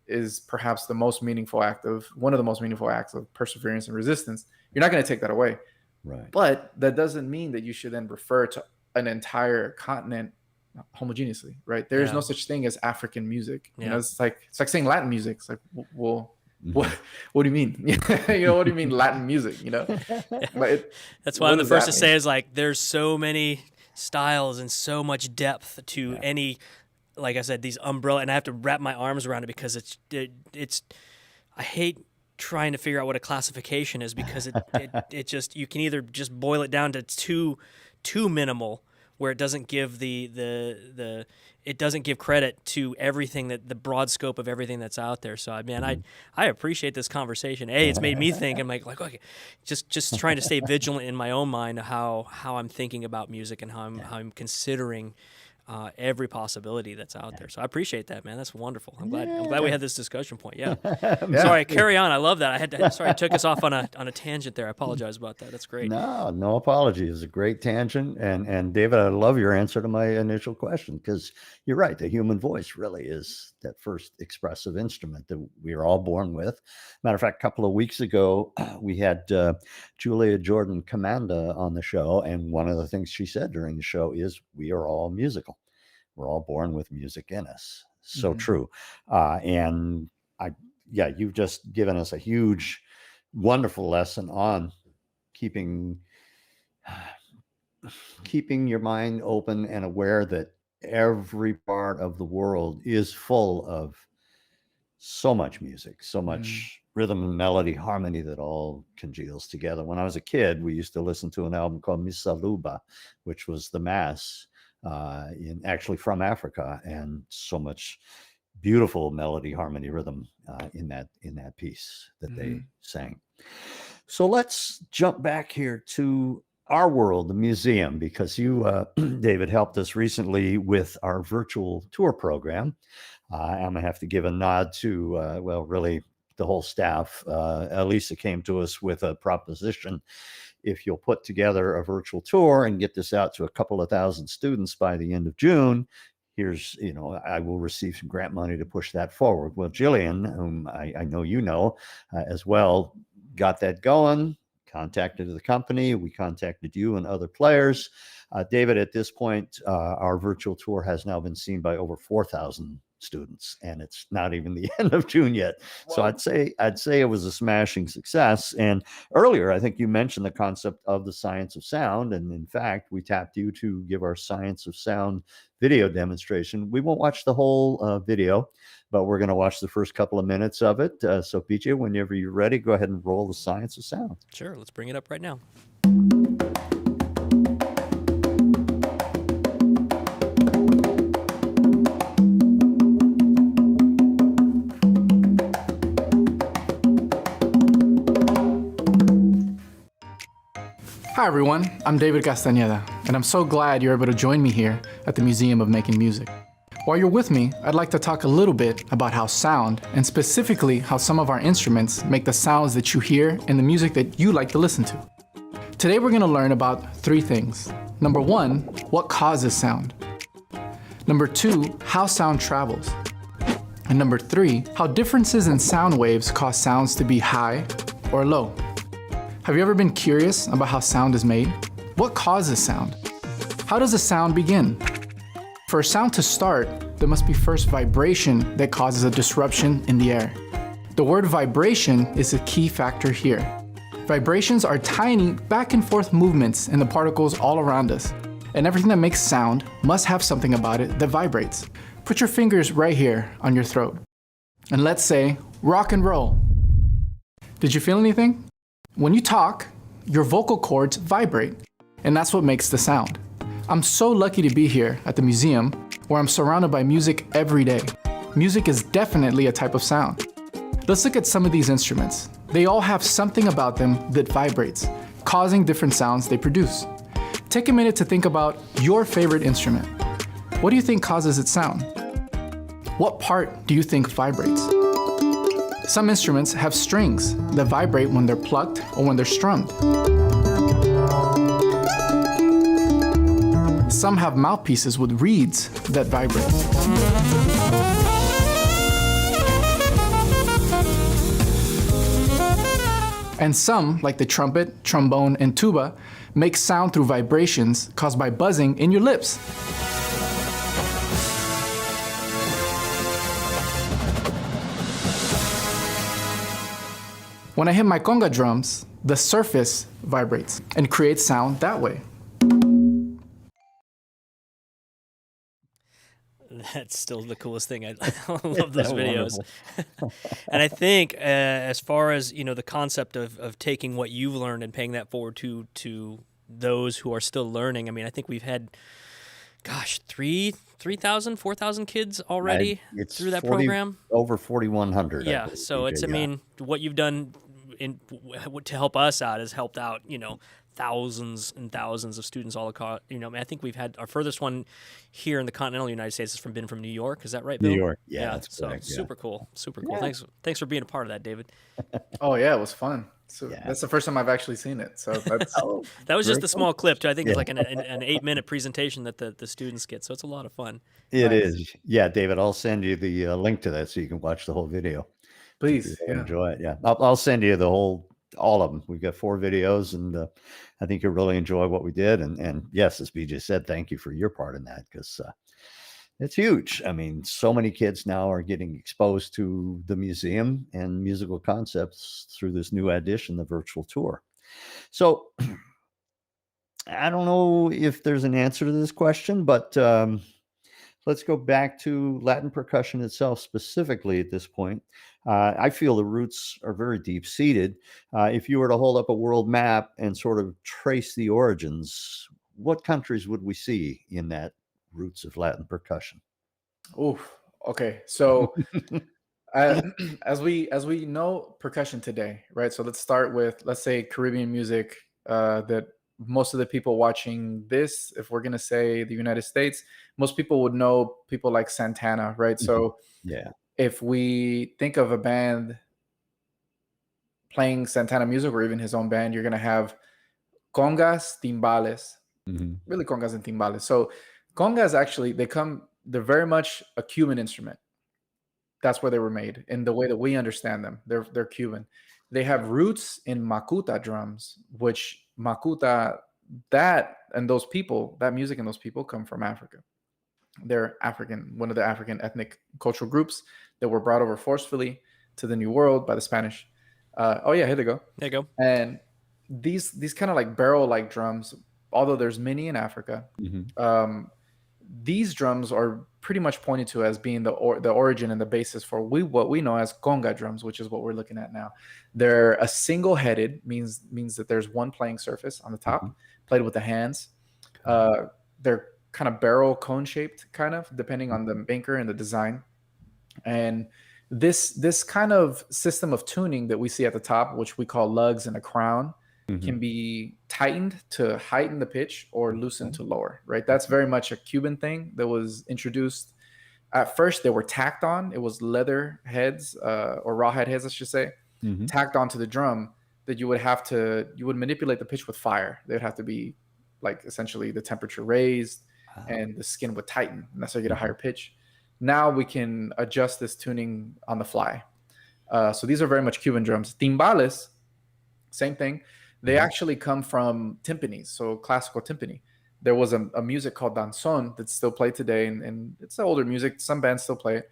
is perhaps one of the most meaningful acts of perseverance and resistance. You're not going to take that away. Right. But that doesn't mean that you should then refer to an entire continent homogeneously, right? There's no such thing as African music. It's like saying Latin music. It's like, well, what do you mean? What do you mean Latin music? But that's why I'm the first to say is like, there's so many styles and so much depth to any, like I said, these umbrella, and I have to wrap my arms around it, because it's I hate trying to figure out what a classification is, because it just, you can either just boil it down to too minimal, where it doesn't give it doesn't give credit to everything that the broad scope of everything that's out there. So I appreciate this conversation. It's made me think. I'm like okay, just trying to stay vigilant in my own mind of how I'm thinking about music and how I'm considering every possibility that's out there. So I appreciate that, man. That's wonderful. I'm glad we had this discussion point. Yeah. Sorry, carry on. I love that. Sorry, I took us off on a tangent there. I apologize about that. That's great. No apology. It's a great tangent. And David, I love your answer to my initial question, because you're right. The human voice really is that first expressive instrument that we are all born with. Matter of fact, a couple of weeks ago, we had Julia Jordan Commanda on the show. And one of the things she said during the show is we are all musical. We're all born with music in us. So true. And you've just given us a huge, wonderful lesson on keeping your mind open and aware that every part of the world is full of so much music, so much rhythm and melody, harmony that all congeals together. When I was a kid, we used to listen to an album called Missa Luba, which was the Mass, actually from Africa, and so much beautiful melody, harmony, rhythm in that piece that they sang. So let's jump back here to our world, the museum, because you, David, helped us recently with our virtual tour program. I'm gonna have to give a nod to, really the whole staff. Elisa came to us with a proposition. If you'll put together a virtual tour and get this out to a couple of thousand students by the end of June, I will receive some grant money to push that forward. Well, Jillian, whom I know you know as well, got that going, contacted the company. We contacted you and other players. David, at this point, our virtual tour has now been seen by over 4,000 students, and it's not even the end of June yet. Wow. So I'd say it was a smashing success. And earlier, I think you mentioned the concept of the science of sound. And in fact, we tapped you to give our science of sound video demonstration. We won't watch the whole video, but we're going to watch the first couple of minutes of it. So PJ, whenever you're ready, go ahead and roll the science of sound. Sure. Let's bring it up right now. Hi everyone, I'm David Castañeda, and I'm so glad you're able to join me here at the Museum of Making Music. While you're with me, I'd like to talk a little bit about how sound, and specifically how some of our instruments make the sounds that you hear in the music that you like to listen to. Today we're going to learn about 3 things. Number 1, what causes sound. Number 2, how sound travels. And number 3, how differences in sound waves cause sounds to be high or low. Have you ever been curious about how sound is made? What causes sound? How does a sound begin? For a sound to start, there must be first vibration that causes a disruption in the air. The word vibration is a key factor here. Vibrations are tiny back and forth movements in the particles all around us, and everything that makes sound must have something about it that vibrates. Put your fingers right here on your throat, and let's say rock and roll. Did you feel anything? When you talk, your vocal cords vibrate, and that's what makes the sound. I'm so lucky to be here at the museum, where I'm surrounded by music every day. Music is definitely a type of sound. Let's look at some of these instruments. They all have something about them that vibrates, causing different sounds they produce. Take a minute to think about your favorite instrument. What do you think causes its sound? What part do you think vibrates? Some instruments have strings that vibrate when they're plucked or when they're strummed. Some have mouthpieces with reeds that vibrate. And some, like the trumpet, trombone, and tuba, make sound through vibrations caused by buzzing in your lips. When I hit my conga drums, the surface vibrates and creates sound that way. That's still the coolest thing. I love those videos. And I think as far as, the concept of taking what you've learned and paying that forward to those who are still learning, I think we've had gosh, 3,000, 4,000 kids already It's through that 40, program. over 4,100. I Yeah, believe, so it's, BJ, I mean, what you've done to help us out has helped out, thousands and thousands of students all across. I think we've had our furthest one here in the continental United States has been from New York. Is that right, New Bill? York. Yeah, Yeah. that's So correct. Yeah. super cool, super cool. Yeah. Thanks for being a part of that, David. Oh yeah, it was fun. So Yeah. that's the first time I've actually seen it. So that's Oh, That was very just a cool. small clip. Too. I think it's Yeah. like an 8-minute presentation that the students get. So it's a lot of fun. It Nice. is. Yeah, David, I'll send you the link to that so you can watch the whole video. Please. You'll Yeah. enjoy it. Yeah, I'll send you all of them. We've got 4 videos, and I think you'll really enjoy what we did. And yes, as BJ said, thank you for your part in that, because it's huge. I mean, so many kids now are getting exposed to the museum and musical concepts through this new addition, the virtual tour. So I don't know if there's an answer to this question, but let's go back to Latin percussion itself specifically at this point. I feel the roots are very deep seated. If you were to hold up a world map and sort of trace the origins, what countries would we see in that roots of Latin percussion? Oof. Okay. So as we know percussion today, right? So let's start with, let's say, Caribbean music, that most of the people watching this, if we're going to say the United States, most people would know people like Santana, right? So Yeah. if we think of a band playing Santana music, or even his own band, you're going to have congas, timbales, really congas and timbales. So congas, actually, they're very much a Cuban instrument. That's where they were made in the way that we understand them. They're Cuban. They have roots in macuta drums, which macuta, that music and those people come from Africa. They're African, one of the African ethnic cultural groups that were brought over forcefully to the New World by the Spanish. Oh yeah, here they go. There you go. And these kind of like barrel-like drums, although there's many in Africa, these drums are pretty much pointed to as being the origin and the basis for what we know as conga drums, which is what we're looking at now. They're a single-headed, means that there's one playing surface on the top, played with the hands. They're kind of barrel cone shaped, kind of, depending on the maker and the design. And this kind of system of tuning that we see at the top, which we call lugs and a crown, can be tightened to heighten the pitch or loosened to lower, right? That's very much a Cuban thing that was introduced. At first, they were tacked on. It was leather heads, or rawhide heads, I should say, tacked onto the drum, that you would manipulate the pitch with fire. They would have to be, like, essentially the temperature raised, and the skin would tighten, and that's how you get a higher pitch. Now we can adjust this tuning on the fly. So these are very much Cuban drums. Timbales, same thing. They actually come from timpanis, so classical timpani. There was a music called danzón that's still played today, and it's older music. Some bands still play it.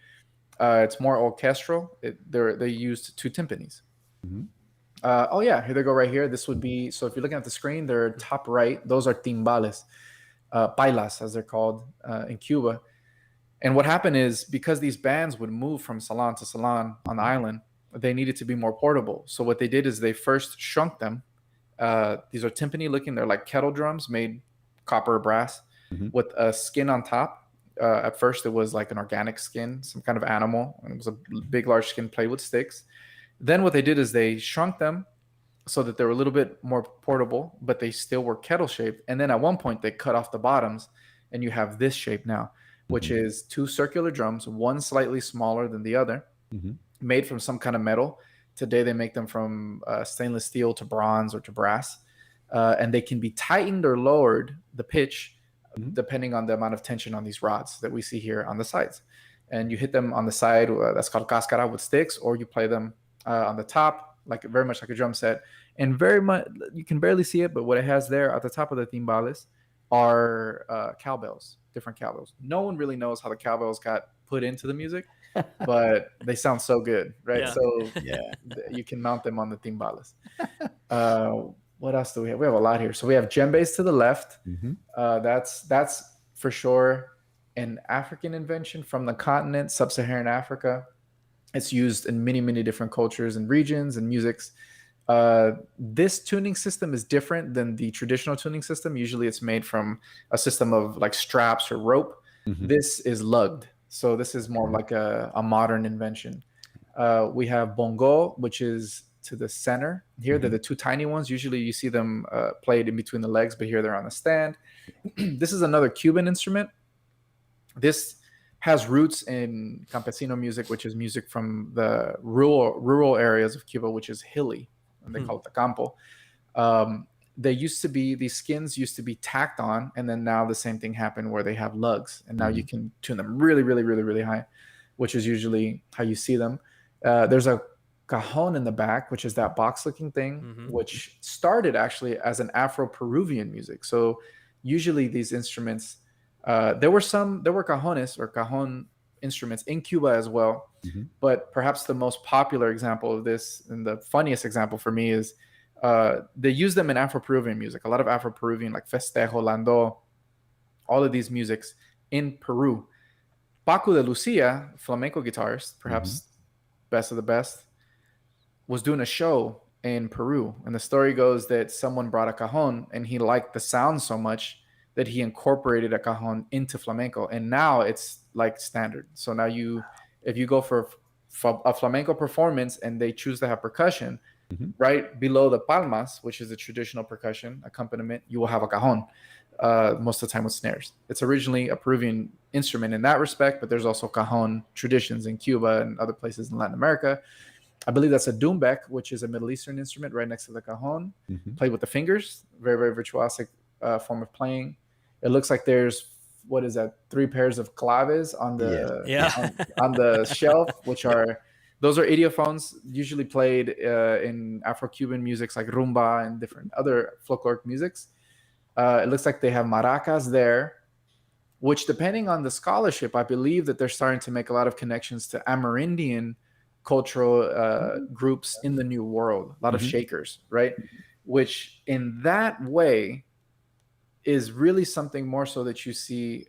It's more orchestral. They used 2 timpanis. Oh yeah, here they go right here. This would be, so if you're looking at the screen, they're top right. Those are timbales, pailas as they're called in Cuba. And what happened is, because these bands would move from salon to salon on the island, they needed to be more portable. So what they did is they first shrunk them. These are timpani looking. They're like kettle drums made copper or brass with a skin on top. At first, it was like an organic skin, some kind of animal. And it was a big, large skin played with sticks. Then what they did is they shrunk them so that they were a little bit more portable, but they still were kettle shaped. And then at one point, they cut off the bottoms, and you have this shape now, which is 2 circular drums, one slightly smaller than the other, made from some kind of metal. Today, they make them from stainless steel to bronze or to brass. And they can be tightened or lowered, the pitch, depending on the amount of tension on these rods that we see here on the sides. And you hit them on the side, that's called cascara, with sticks, or you play them on the top, very much like a drum set. And very much, you can barely see it, but what it has there at the top of the timbales are cowbells, different cowbells. No one really knows how the cowbells got put into the music, but they sound so good, right? Yeah. So you can mount them on the timbales. What else do we have? We have a lot here. So we have djembes to the left. That's for sure an African invention from the continent, sub-Saharan Africa. It's used in many, many different cultures and regions and musics. This tuning system is different than the traditional tuning system. Usually it's made from a system of like straps or rope. This is lugged. So this is more like a modern invention. We have bongo, which is to the center. Here, they're the two tiny ones. Usually you see them played in between the legs, but here they're on the stand. This is another Cuban instrument. This has roots in campesino music, which is music from the rural areas of Cuba, which is hilly, and they call it the campo. These skins used to be tacked on, and then now the same thing happened where they have lugs, and now you can tune them really, really, really, really high, which is usually how you see them. There's a cajon in the back, which is that box-looking thing, which started actually as an Afro-Peruvian music. So usually these instruments, there were cajones or cajon instruments in Cuba as well. But perhaps the most popular example of this, and the funniest example for me, is they use them in Afro-Peruvian music. A lot of Afro-Peruvian, like festejo, landó, all of these musics in Peru. Paco de Lucia, flamenco guitarist, perhaps best of the best, was doing a show in Peru. And the story goes that someone brought a cajon and he liked the sound so much that he incorporated a cajon into flamenco. And now it's like standard. So now if you go for a flamenco performance and they choose to have percussion, right below the palmas, which is the traditional percussion accompaniment, you will have a cajon, most of the time with snares. It's originally a Peruvian instrument in that respect, but there's also cajon traditions in Cuba and other places in Latin America. I believe that's a doumbek, which is a Middle Eastern instrument right next to the cajon, played with the fingers. Very, very virtuosic form of playing. It looks like there's, 3 pairs of claves on the on the shelf, those are idiophones, usually played in Afro-Cuban musics like rumba and different other folkloric musics. It looks like they have maracas there, which, depending on the scholarship, I believe that they're starting to make a lot of connections to Amerindian cultural groups in the New World, a lot of shakers, right? Which in that way is really something more so that you see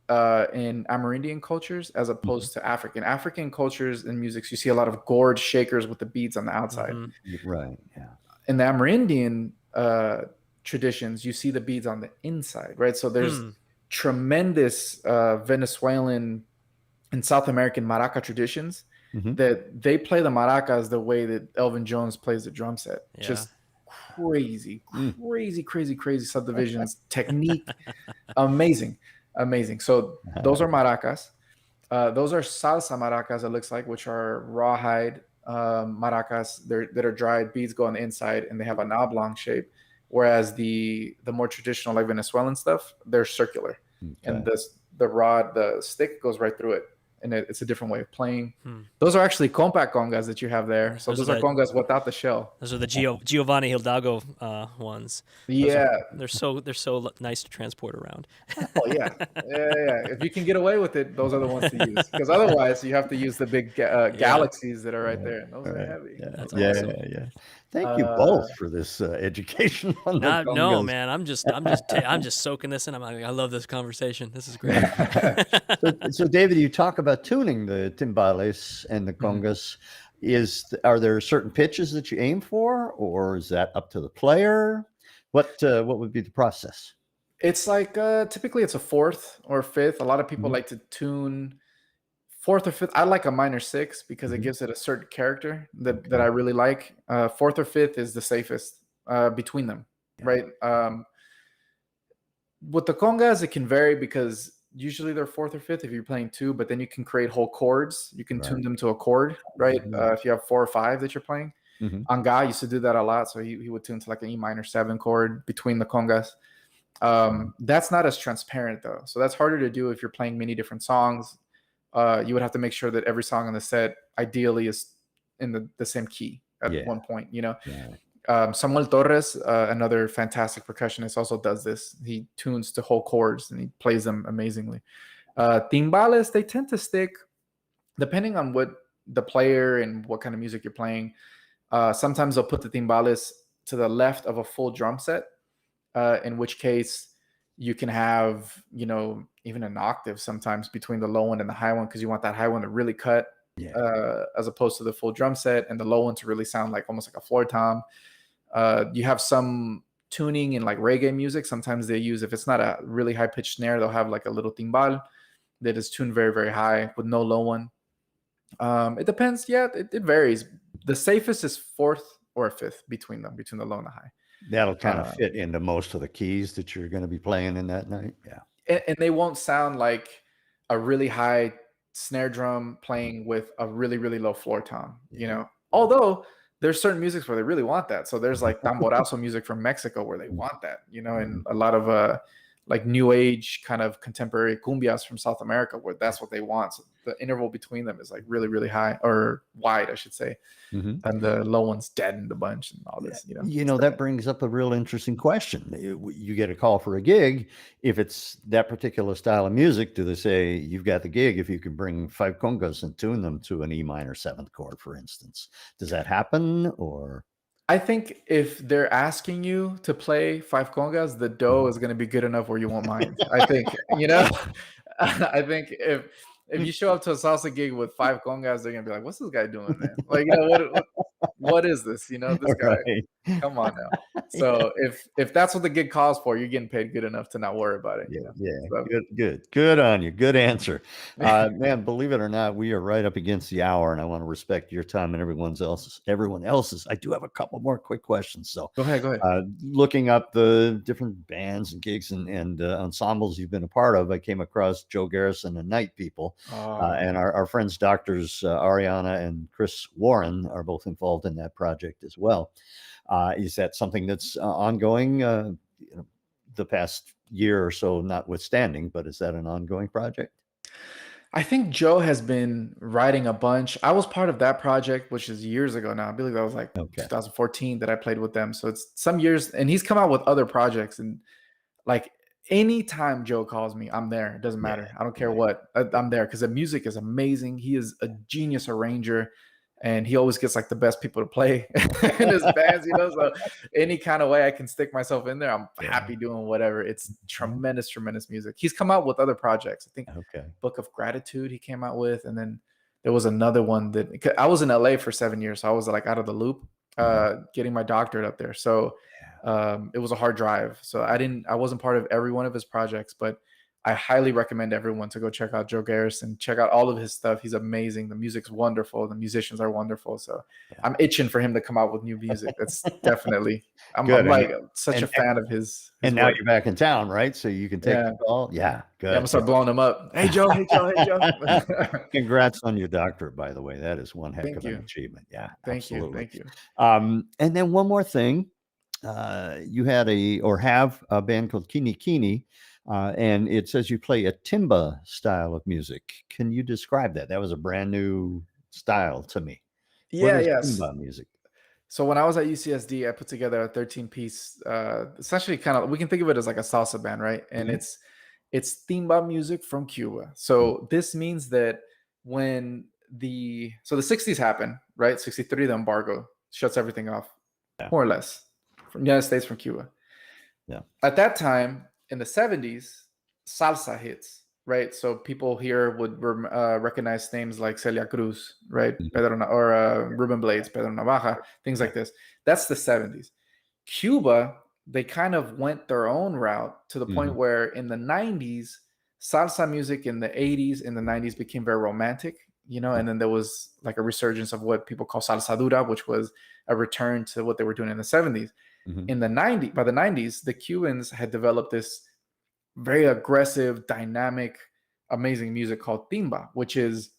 in Amerindian cultures as opposed to African cultures and musics. You see a lot of gourd shakers with the beads on the outside. Right. Yeah. In the Amerindian traditions, you see the beads on the inside, right? So there's tremendous Venezuelan and South American maraca traditions that they play the maracas the way that Elvin Jones plays the drum set. Just crazy subdivisions, technique, amazing. So those are maracas. Those are salsa maracas, it looks like, which are rawhide maracas that are dried. Beads go on the inside, and they have an oblong shape. Whereas the more traditional, like Venezuelan stuff, they're circular, and the stick goes right through it. And it's a different way of playing. Those are actually compact congas that you have there. So those are congas without the shell. Those are the Giovanni Hidalgo ones. They're so nice to transport around. Oh yeah. If you can get away with it, those are the ones to use. Because otherwise, you have to use the big galaxies that are right there. And those are heavy. That's awesome. Thank you both for this education on the congas. No, man, I'm just soaking this in. I love this conversation. This is great. So David, you talk about tuning the timbales and the congas. Are there certain pitches that you aim for, or is that up to the player? What would be the process? It's like typically it's a fourth or fifth. A lot of people like to tune fourth or fifth. I like a minor six because it gives it a certain character that I really like. Fourth or fifth is the safest between them, right? With the congas, it can vary because usually they're fourth or fifth if you're playing two, but then you can create whole chords. You can tune them to a chord, right? If you have 4 or 5 that you're playing. Anga used to do that a lot. So he would tune to like an E minor 7 chord between the congas. That's not as transparent though. So that's harder to do if you're playing many different songs. You would have to make sure that every song on the set ideally is in the same key at one point, you know? Samuel Torres, another fantastic percussionist, also does this. He tunes to whole chords and he plays them amazingly. Timbales, they tend to stick depending on what the player and what kind of music you're playing. Sometimes they'll put the timbales to the left of a full drum set, in which case you can have, even an octave sometimes between the low one and the high one because you want that high one to really cut as opposed to the full drum set, and the low ones really sound like almost like a floor tom. You have some tuning in like reggae music. Sometimes they use, if it's not a really high pitched snare, they'll have like a little timbal that is tuned very, very high with no low one. It depends. Yeah, it varies. The safest is fourth or fifth between them, between the low and the high. That'll kind of fit into most of the keys that you're going to be playing in that night. Yeah. And they won't sound like a really high snare drum playing with a really, really low floor tom, you know, although there's certain musics where they really want that. So there's like tamborazo music from Mexico where they want that, you know, and a lot of like new age kind of contemporary cumbias from South America where that's what they want. So the interval between them is like really, really high, or wide, I should say. And the low one's deadened a bunch and all this, you know, that brings up a real interesting question. You get a call for a gig. If it's that particular style of music, do they say you've got the gig if you can bring 5 congas and tune them to an E minor 7th chord, for instance? Does that happen? Or I think if they're asking you to play 5 congas, the dough is going to be good enough where you won't mind. I think, you know, I think if you show up to a salsa gig with 5 congas, they're going to be like, what's this guy doing, man? Like, you know, what is this? You know, this guy, come on now. So if that's what the gig calls for, you're getting paid good enough to not worry about it. Good on you. Good answer. Man, believe it or not, we are right up against the hour, and I want to respect your time and everyone else's. I do have a couple more quick questions. So go ahead. Looking up the different bands and gigs and ensembles you've been a part of, I came across Joe Garrison and Night People. And our friends, doctors Ariana and Chris Warren, are both involved in that project as well. Is that something that's ongoing, the past year or so notwithstanding, but is that an ongoing project? I think Joe has been writing a bunch. I was part of that project, which is years ago now. I believe that was like 2014 that I played with them. So it's some years, and he's come out with other projects. And like anytime Joe calls me, I'm there. It doesn't matter. I don't care what. I'm there because the music is amazing. He is a genius arranger. And he always gets like the best people to play in his bands, you know. So any kind of way I can stick myself in there, I'm happy doing whatever. It's tremendous music. He's come out with other projects. I think Book of Gratitude he came out with, and then there was another one that I was in LA for 7 years, so I was like out of the loop, getting my doctorate up there. So it was a hard drive. So I wasn't part of every one of his projects, but I highly recommend everyone to go check out Joe Garrison, check out all of his stuff. He's amazing. The music's wonderful. The musicians are wonderful. So I'm itching for him to come out with new music. That's definitely, I'm like such a fan of his and now you're back in town, right? So you can take the call. Yeah, good. I'm gonna start blowing him up. Hey, Joe. Congrats on your doctorate, by the way. That is one heck of an achievement. Yeah, Thank you. And then one more thing. You had have a band called Kini Kini. And it says you play a timba style of music. Can you describe that? That was a brand new style to me. Timba music. So when I was at UCSD, I put together a 13-piece, essentially kind of, we can think of it as like a salsa band, right? And it's timba music from Cuba. So this means that when the 60s happened, right? 63, the embargo shuts everything off, more or less, from the United States, from Cuba. Yeah. At that time, in the 70s, salsa hits, right? So people here would recognize names like Celia Cruz, right? Or Ruben Blades, Pedro Navaja, things like this. That's the 70s. Cuba, they kind of went their own route to the point where in the 90s, salsa music in the 80s, in the 90s became very romantic, you know, and then there was like a resurgence of what people call salsa dura, which was a return to what they were doing in the 70s. In the 90s, by the 90s, the Cubans had developed this very aggressive, dynamic, amazing music called timba, which is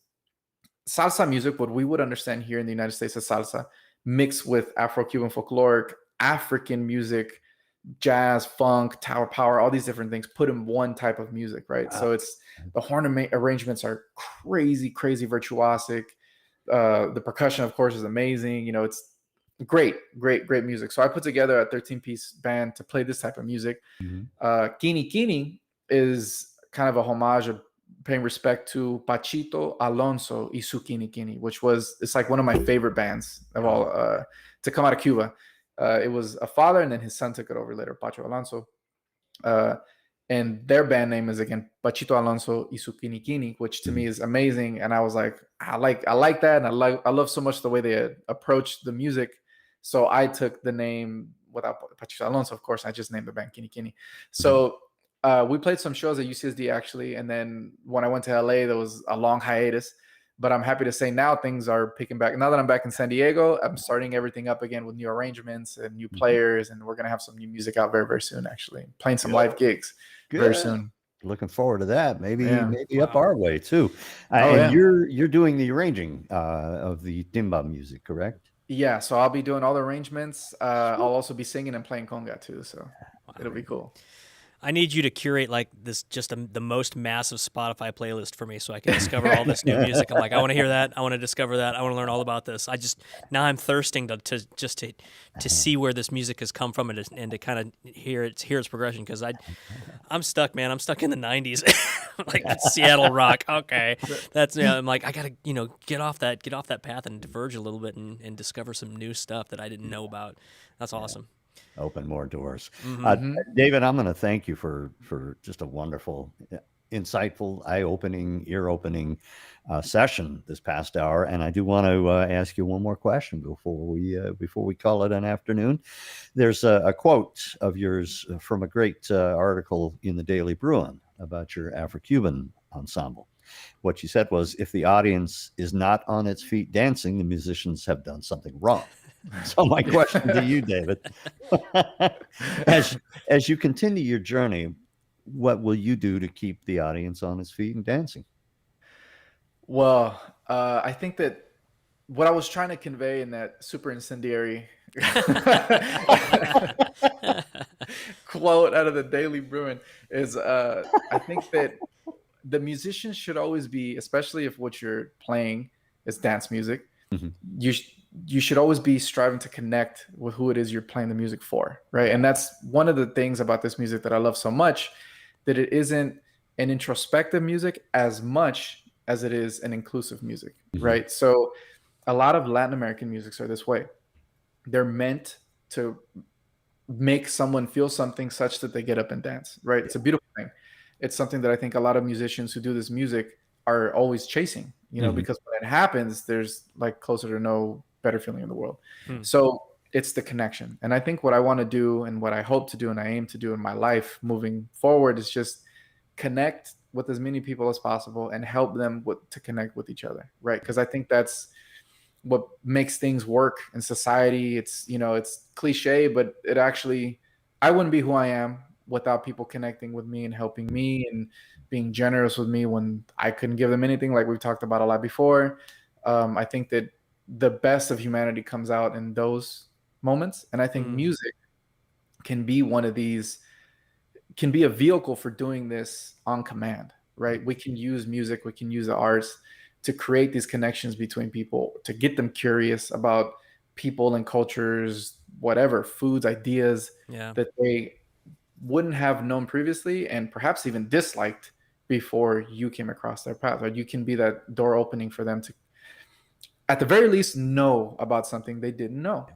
salsa music, what we would understand here in the United States as salsa, mixed with Afro-Cuban folkloric, African music, jazz, funk, tower power, all these different things put in one type of music, right? So it's the horn arrangements are crazy virtuosic. The percussion, of course, is amazing. You know, it's great music. So I put together a 13-piece band to play this type of music. Kini Kini is kind of a homage of paying respect to Pachito Alonso y su Kini Kini, which it's like one of my favorite bands of all to come out of Cuba. It was a father, and then his son took it over later, Pacho Alonso. and their band name is again Pachito Alonso y su Kini Kini, which to me is amazing. And I was like, I like that, and I love so much the way they approach the music. So I took the name without Pachito Alonso, of course. I just named the band Kini Kini. So we played some shows at UCSD actually, and then when I went to LA, there was a long hiatus. But I'm happy to say now things are picking back. Now that I'm back in San Diego, I'm starting everything up again with new arrangements and new players, and we're gonna have some new music out very, very soon. Actually, playing some live gigs very soon. Looking forward to that. Maybe up Wow. our way too. And you're doing the arranging of the timba music, correct? Yeah, so I'll be doing all the arrangements. I'll also be singing and playing conga too, so it'll be cool. I need you to curate like this, just the most massive Spotify playlist for me, so I can discover all this new music. I'm like, I want to hear that. I want to discover that. I want to learn all about this. Now I'm thirsting to see where this music has come from, and to kind of hear its progression, because I'm stuck, man. I'm stuck in the '90s, like Seattle rock. Okay, I'm like, I gotta get off that path and diverge a little bit and discover some new stuff that I didn't know about. That's awesome. Open more doors. David, I'm going to thank you for just a wonderful, insightful, eye-opening, ear-opening session this past hour. And I do want to ask you one more question before we call it an afternoon. There's a quote of yours from a great article in the Daily Bruin about your Afro-Cuban ensemble. What you said was, if the audience is not on its feet dancing, the musicians have done something wrong. So my question to you, David, as you continue your journey, what will you do to keep the audience on its feet and dancing? Well, I think that what I was trying to convey in that super incendiary quote out of the Daily Bruin is, I think that the musicians should always be, especially if what you're playing is dance music, you should always be striving to connect with who it is you're playing the music for, right? And that's one of the things about this music that I love so much, that it isn't an introspective music as much as it is an inclusive music, right? So a lot of Latin American musics are this way. They're meant to make someone feel something such that they get up and dance, right? It's a beautiful thing. It's something that I think a lot of musicians who do this music are always chasing, because when it happens, there's like closer to no better feeling in the world. So it's the connection. And I think what I want to do, and what I hope to do, and I aim to do in my life moving forward, is just connect with as many people as possible and help them to connect with each other, right? Because I think that's what makes things work in society. It's, it's cliche, but it actually, I wouldn't be who I am without people connecting with me and helping me and being generous with me when I couldn't give them anything, like we've talked about a lot before. I think that the best of humanity comes out in those moments. And I think music can be one of these, can be a vehicle for doing this on command, right? We can use music, we can use the arts to create these connections between people, to get them curious about people and cultures, whatever, foods, ideas that they wouldn't have known previously, and perhaps even disliked before you came across their path. Right? You can be that door opening for them to, at the very least, know about something they didn't know.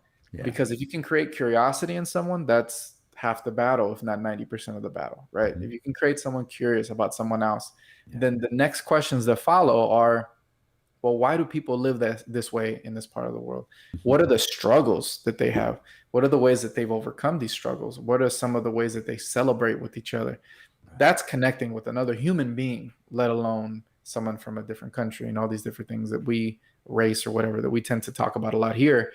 Because if you can create curiosity in someone, that's half the battle, if not 90% of the battle, right? If you can create someone curious about someone else, then the next questions that follow are, well, why do people live this way in this part of the world? What are the struggles that they have? What are the ways that they've overcome these struggles? What are some of the ways that they celebrate with each other? That's connecting with another human being, let alone someone from a different country and all these different things that we, race or whatever, that we tend to talk about a lot here.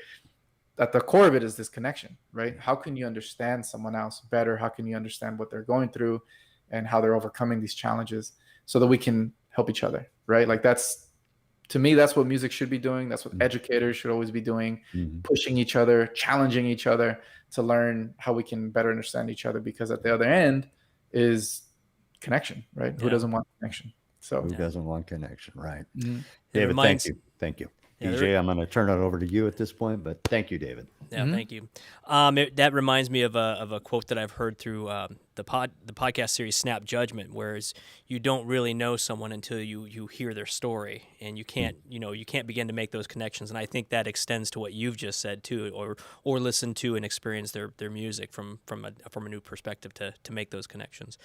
At the core of it is this connection, right? How can you understand someone else better? How can you understand what they're going through and how they're overcoming these challenges so that we can help each other, right? Like that's, to me, that's what music should be doing. That's what educators should always be doing, pushing each other, challenging each other to learn how we can better understand each other, because at the other end is connection, right? Who doesn't want connection? So who doesn't want connection, right? David, thank you. DJ, I'm going to turn it over to you at this point, but thank you, David. Yeah, thank you. That reminds me of a quote that I've heard through podcast series Snap Judgment, whereas you don't really know someone until you hear their story, and you can't begin to make those connections. And I think that extends to what you've just said too, or listen to and experience their music from a new perspective to make those connections.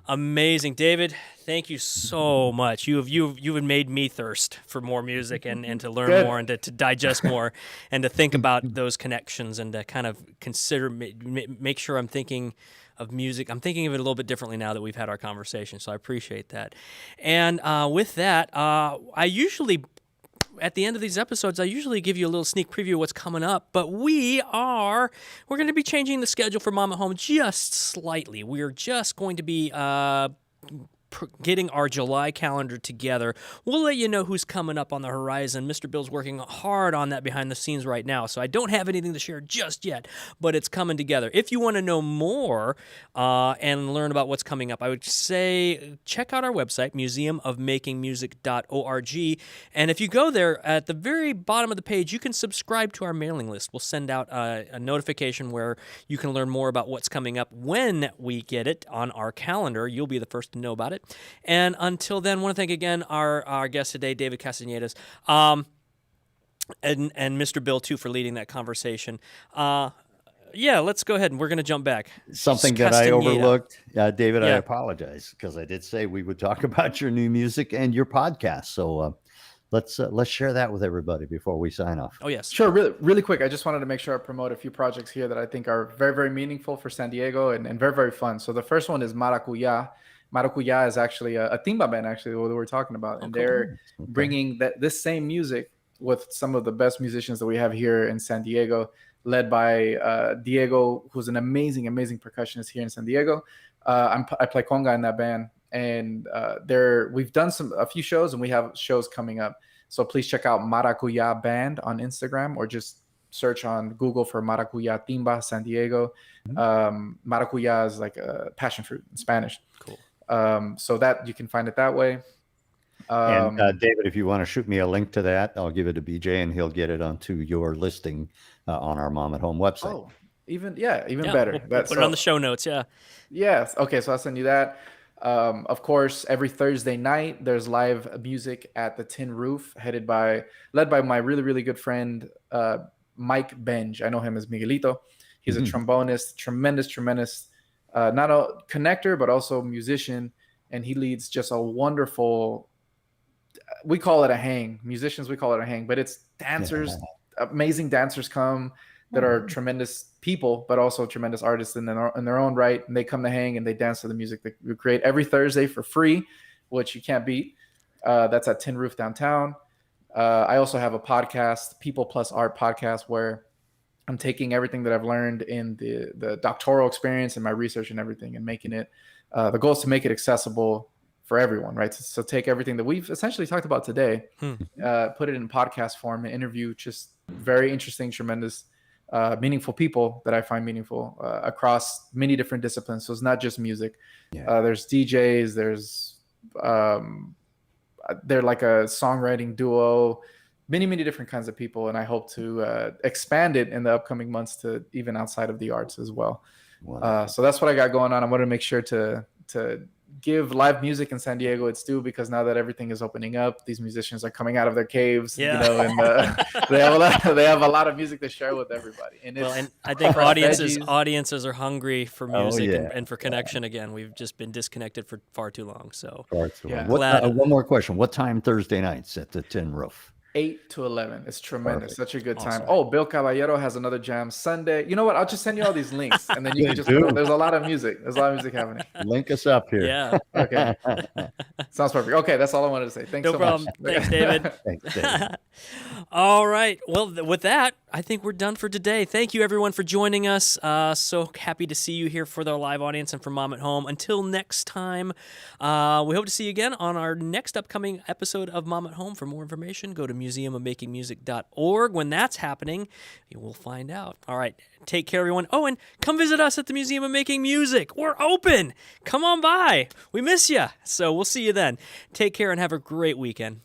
Amazing, David. Thank you so much. You've made me thirst for more music and to learn more and to digest more and to think about those connections and to kind of consider make sure I'm thinking of music. I'm thinking of it a little bit differently now that we've had our conversation, so I appreciate that. And with that, I usually, at the end of these episodes, I usually give you a little sneak preview of what's coming up, but we're going to be changing the schedule for Mom at Home just slightly. We're just going to be getting our July calendar together. We'll let you know who's coming up on the horizon. Mr. Bill's working hard on that behind the scenes right now, so I don't have anything to share just yet, but it's coming together. If you want to know more and learn about what's coming up, I would say check out our website, museumofmakingmusic.org, and if you go there, at the very bottom of the page, you can subscribe to our mailing list. We'll send out a notification where you can learn more about what's coming up when we get it on our calendar. You'll be the first to know about it. And until then, I want to thank again our guest today, David Castañeda, and Mr. Bill, too, for leading that conversation. Let's go ahead, and we're going to jump back. Something that I overlooked, David, I apologize, because I did say we would talk about your new music and your podcast. So let's share that with everybody before we sign off. Oh, yes. Sure. Really, really quick. I just wanted to make sure I promote a few projects here that I think are very, very meaningful for San Diego and very, very fun. So the first one is Maracuya. Maracuya is actually a timba band, actually, what we're talking about. And they're bringing this same music with some of the best musicians that we have here in San Diego, led by Diego, who's an amazing, amazing percussionist here in San Diego. I play conga in that band. And we've done a few shows, and we have shows coming up. So please check out Maracuya Band on Instagram, or just search on Google for Maracuya Timba San Diego. Maracuya is like a passion fruit in Spanish. Cool. So that you can find it that way. And David, if you want to shoot me a link to that, I'll give it to BJ, and he'll get it onto your listing on our Mom at Home website. Oh, even better. We'll put it on the show notes. Yeah. Yes. Okay. So I'll send you that. Of course, every Thursday night there's live music at the Tin Roof, led by my really, really good friend Mike Benj. I know him as Miguelito. He's a trombonist, tremendous. Not a connector, but also musician, and he leads just a wonderful, we call it a hang. Musicians, we call it a hang, but it's dancers, amazing dancers come that are tremendous people, but also tremendous artists in their own right, and they come to hang and they dance to the music that we create every Thursday for free, which you can't beat. That's at Tin Roof downtown. I also have a podcast, People Plus Art podcast, where I'm taking everything that I've learned in the doctoral experience and my research and everything, and making it, the goal is to make it accessible for everyone, right? So take everything that we've essentially talked about today, put it in podcast form, and interview just very interesting, tremendous, meaningful people that I find meaningful across many different disciplines. So it's not just music. There's DJs, they're like a songwriting duo, many different kinds of people, and I hope to expand it in the upcoming months to even outside of the arts as well. So that's what I got going on. I want to make sure to give live music in San Diego its due, because now that everything is opening up, these musicians are coming out of their caves, and they have a lot of music to share with everybody. And I think audiences are hungry for music and for connection again. We've just been disconnected for far too long. So one more question: what time Thursday nights at the Tin Roof? 8 to 11. It's tremendous. Perfect. Such a good time. Awesome. Oh, Bill Caballero has another jam Sunday. You know what? I'll just send you all these links, and then you can just there's a lot of music. There's a lot of music happening. Link us up here. Yeah. Okay. Sounds perfect. Okay, that's all I wanted to say. Thanks so problem. much. Thanks, David. Thanks, David. All right. Well, with that, I think we're done for today. Thank you, everyone, for joining us. So happy to see you here for the live audience and for Mom at Home. Until next time, we hope to see you again on our next upcoming episode of Mom at Home. For more information, go to museumofmakingmusic.org. When that's happening, you will find out. All right. Take care, everyone. Oh, and come visit us at the Museum of Making Music. We're open. Come on by. We miss you. So we'll see you then. Take care and have a great weekend.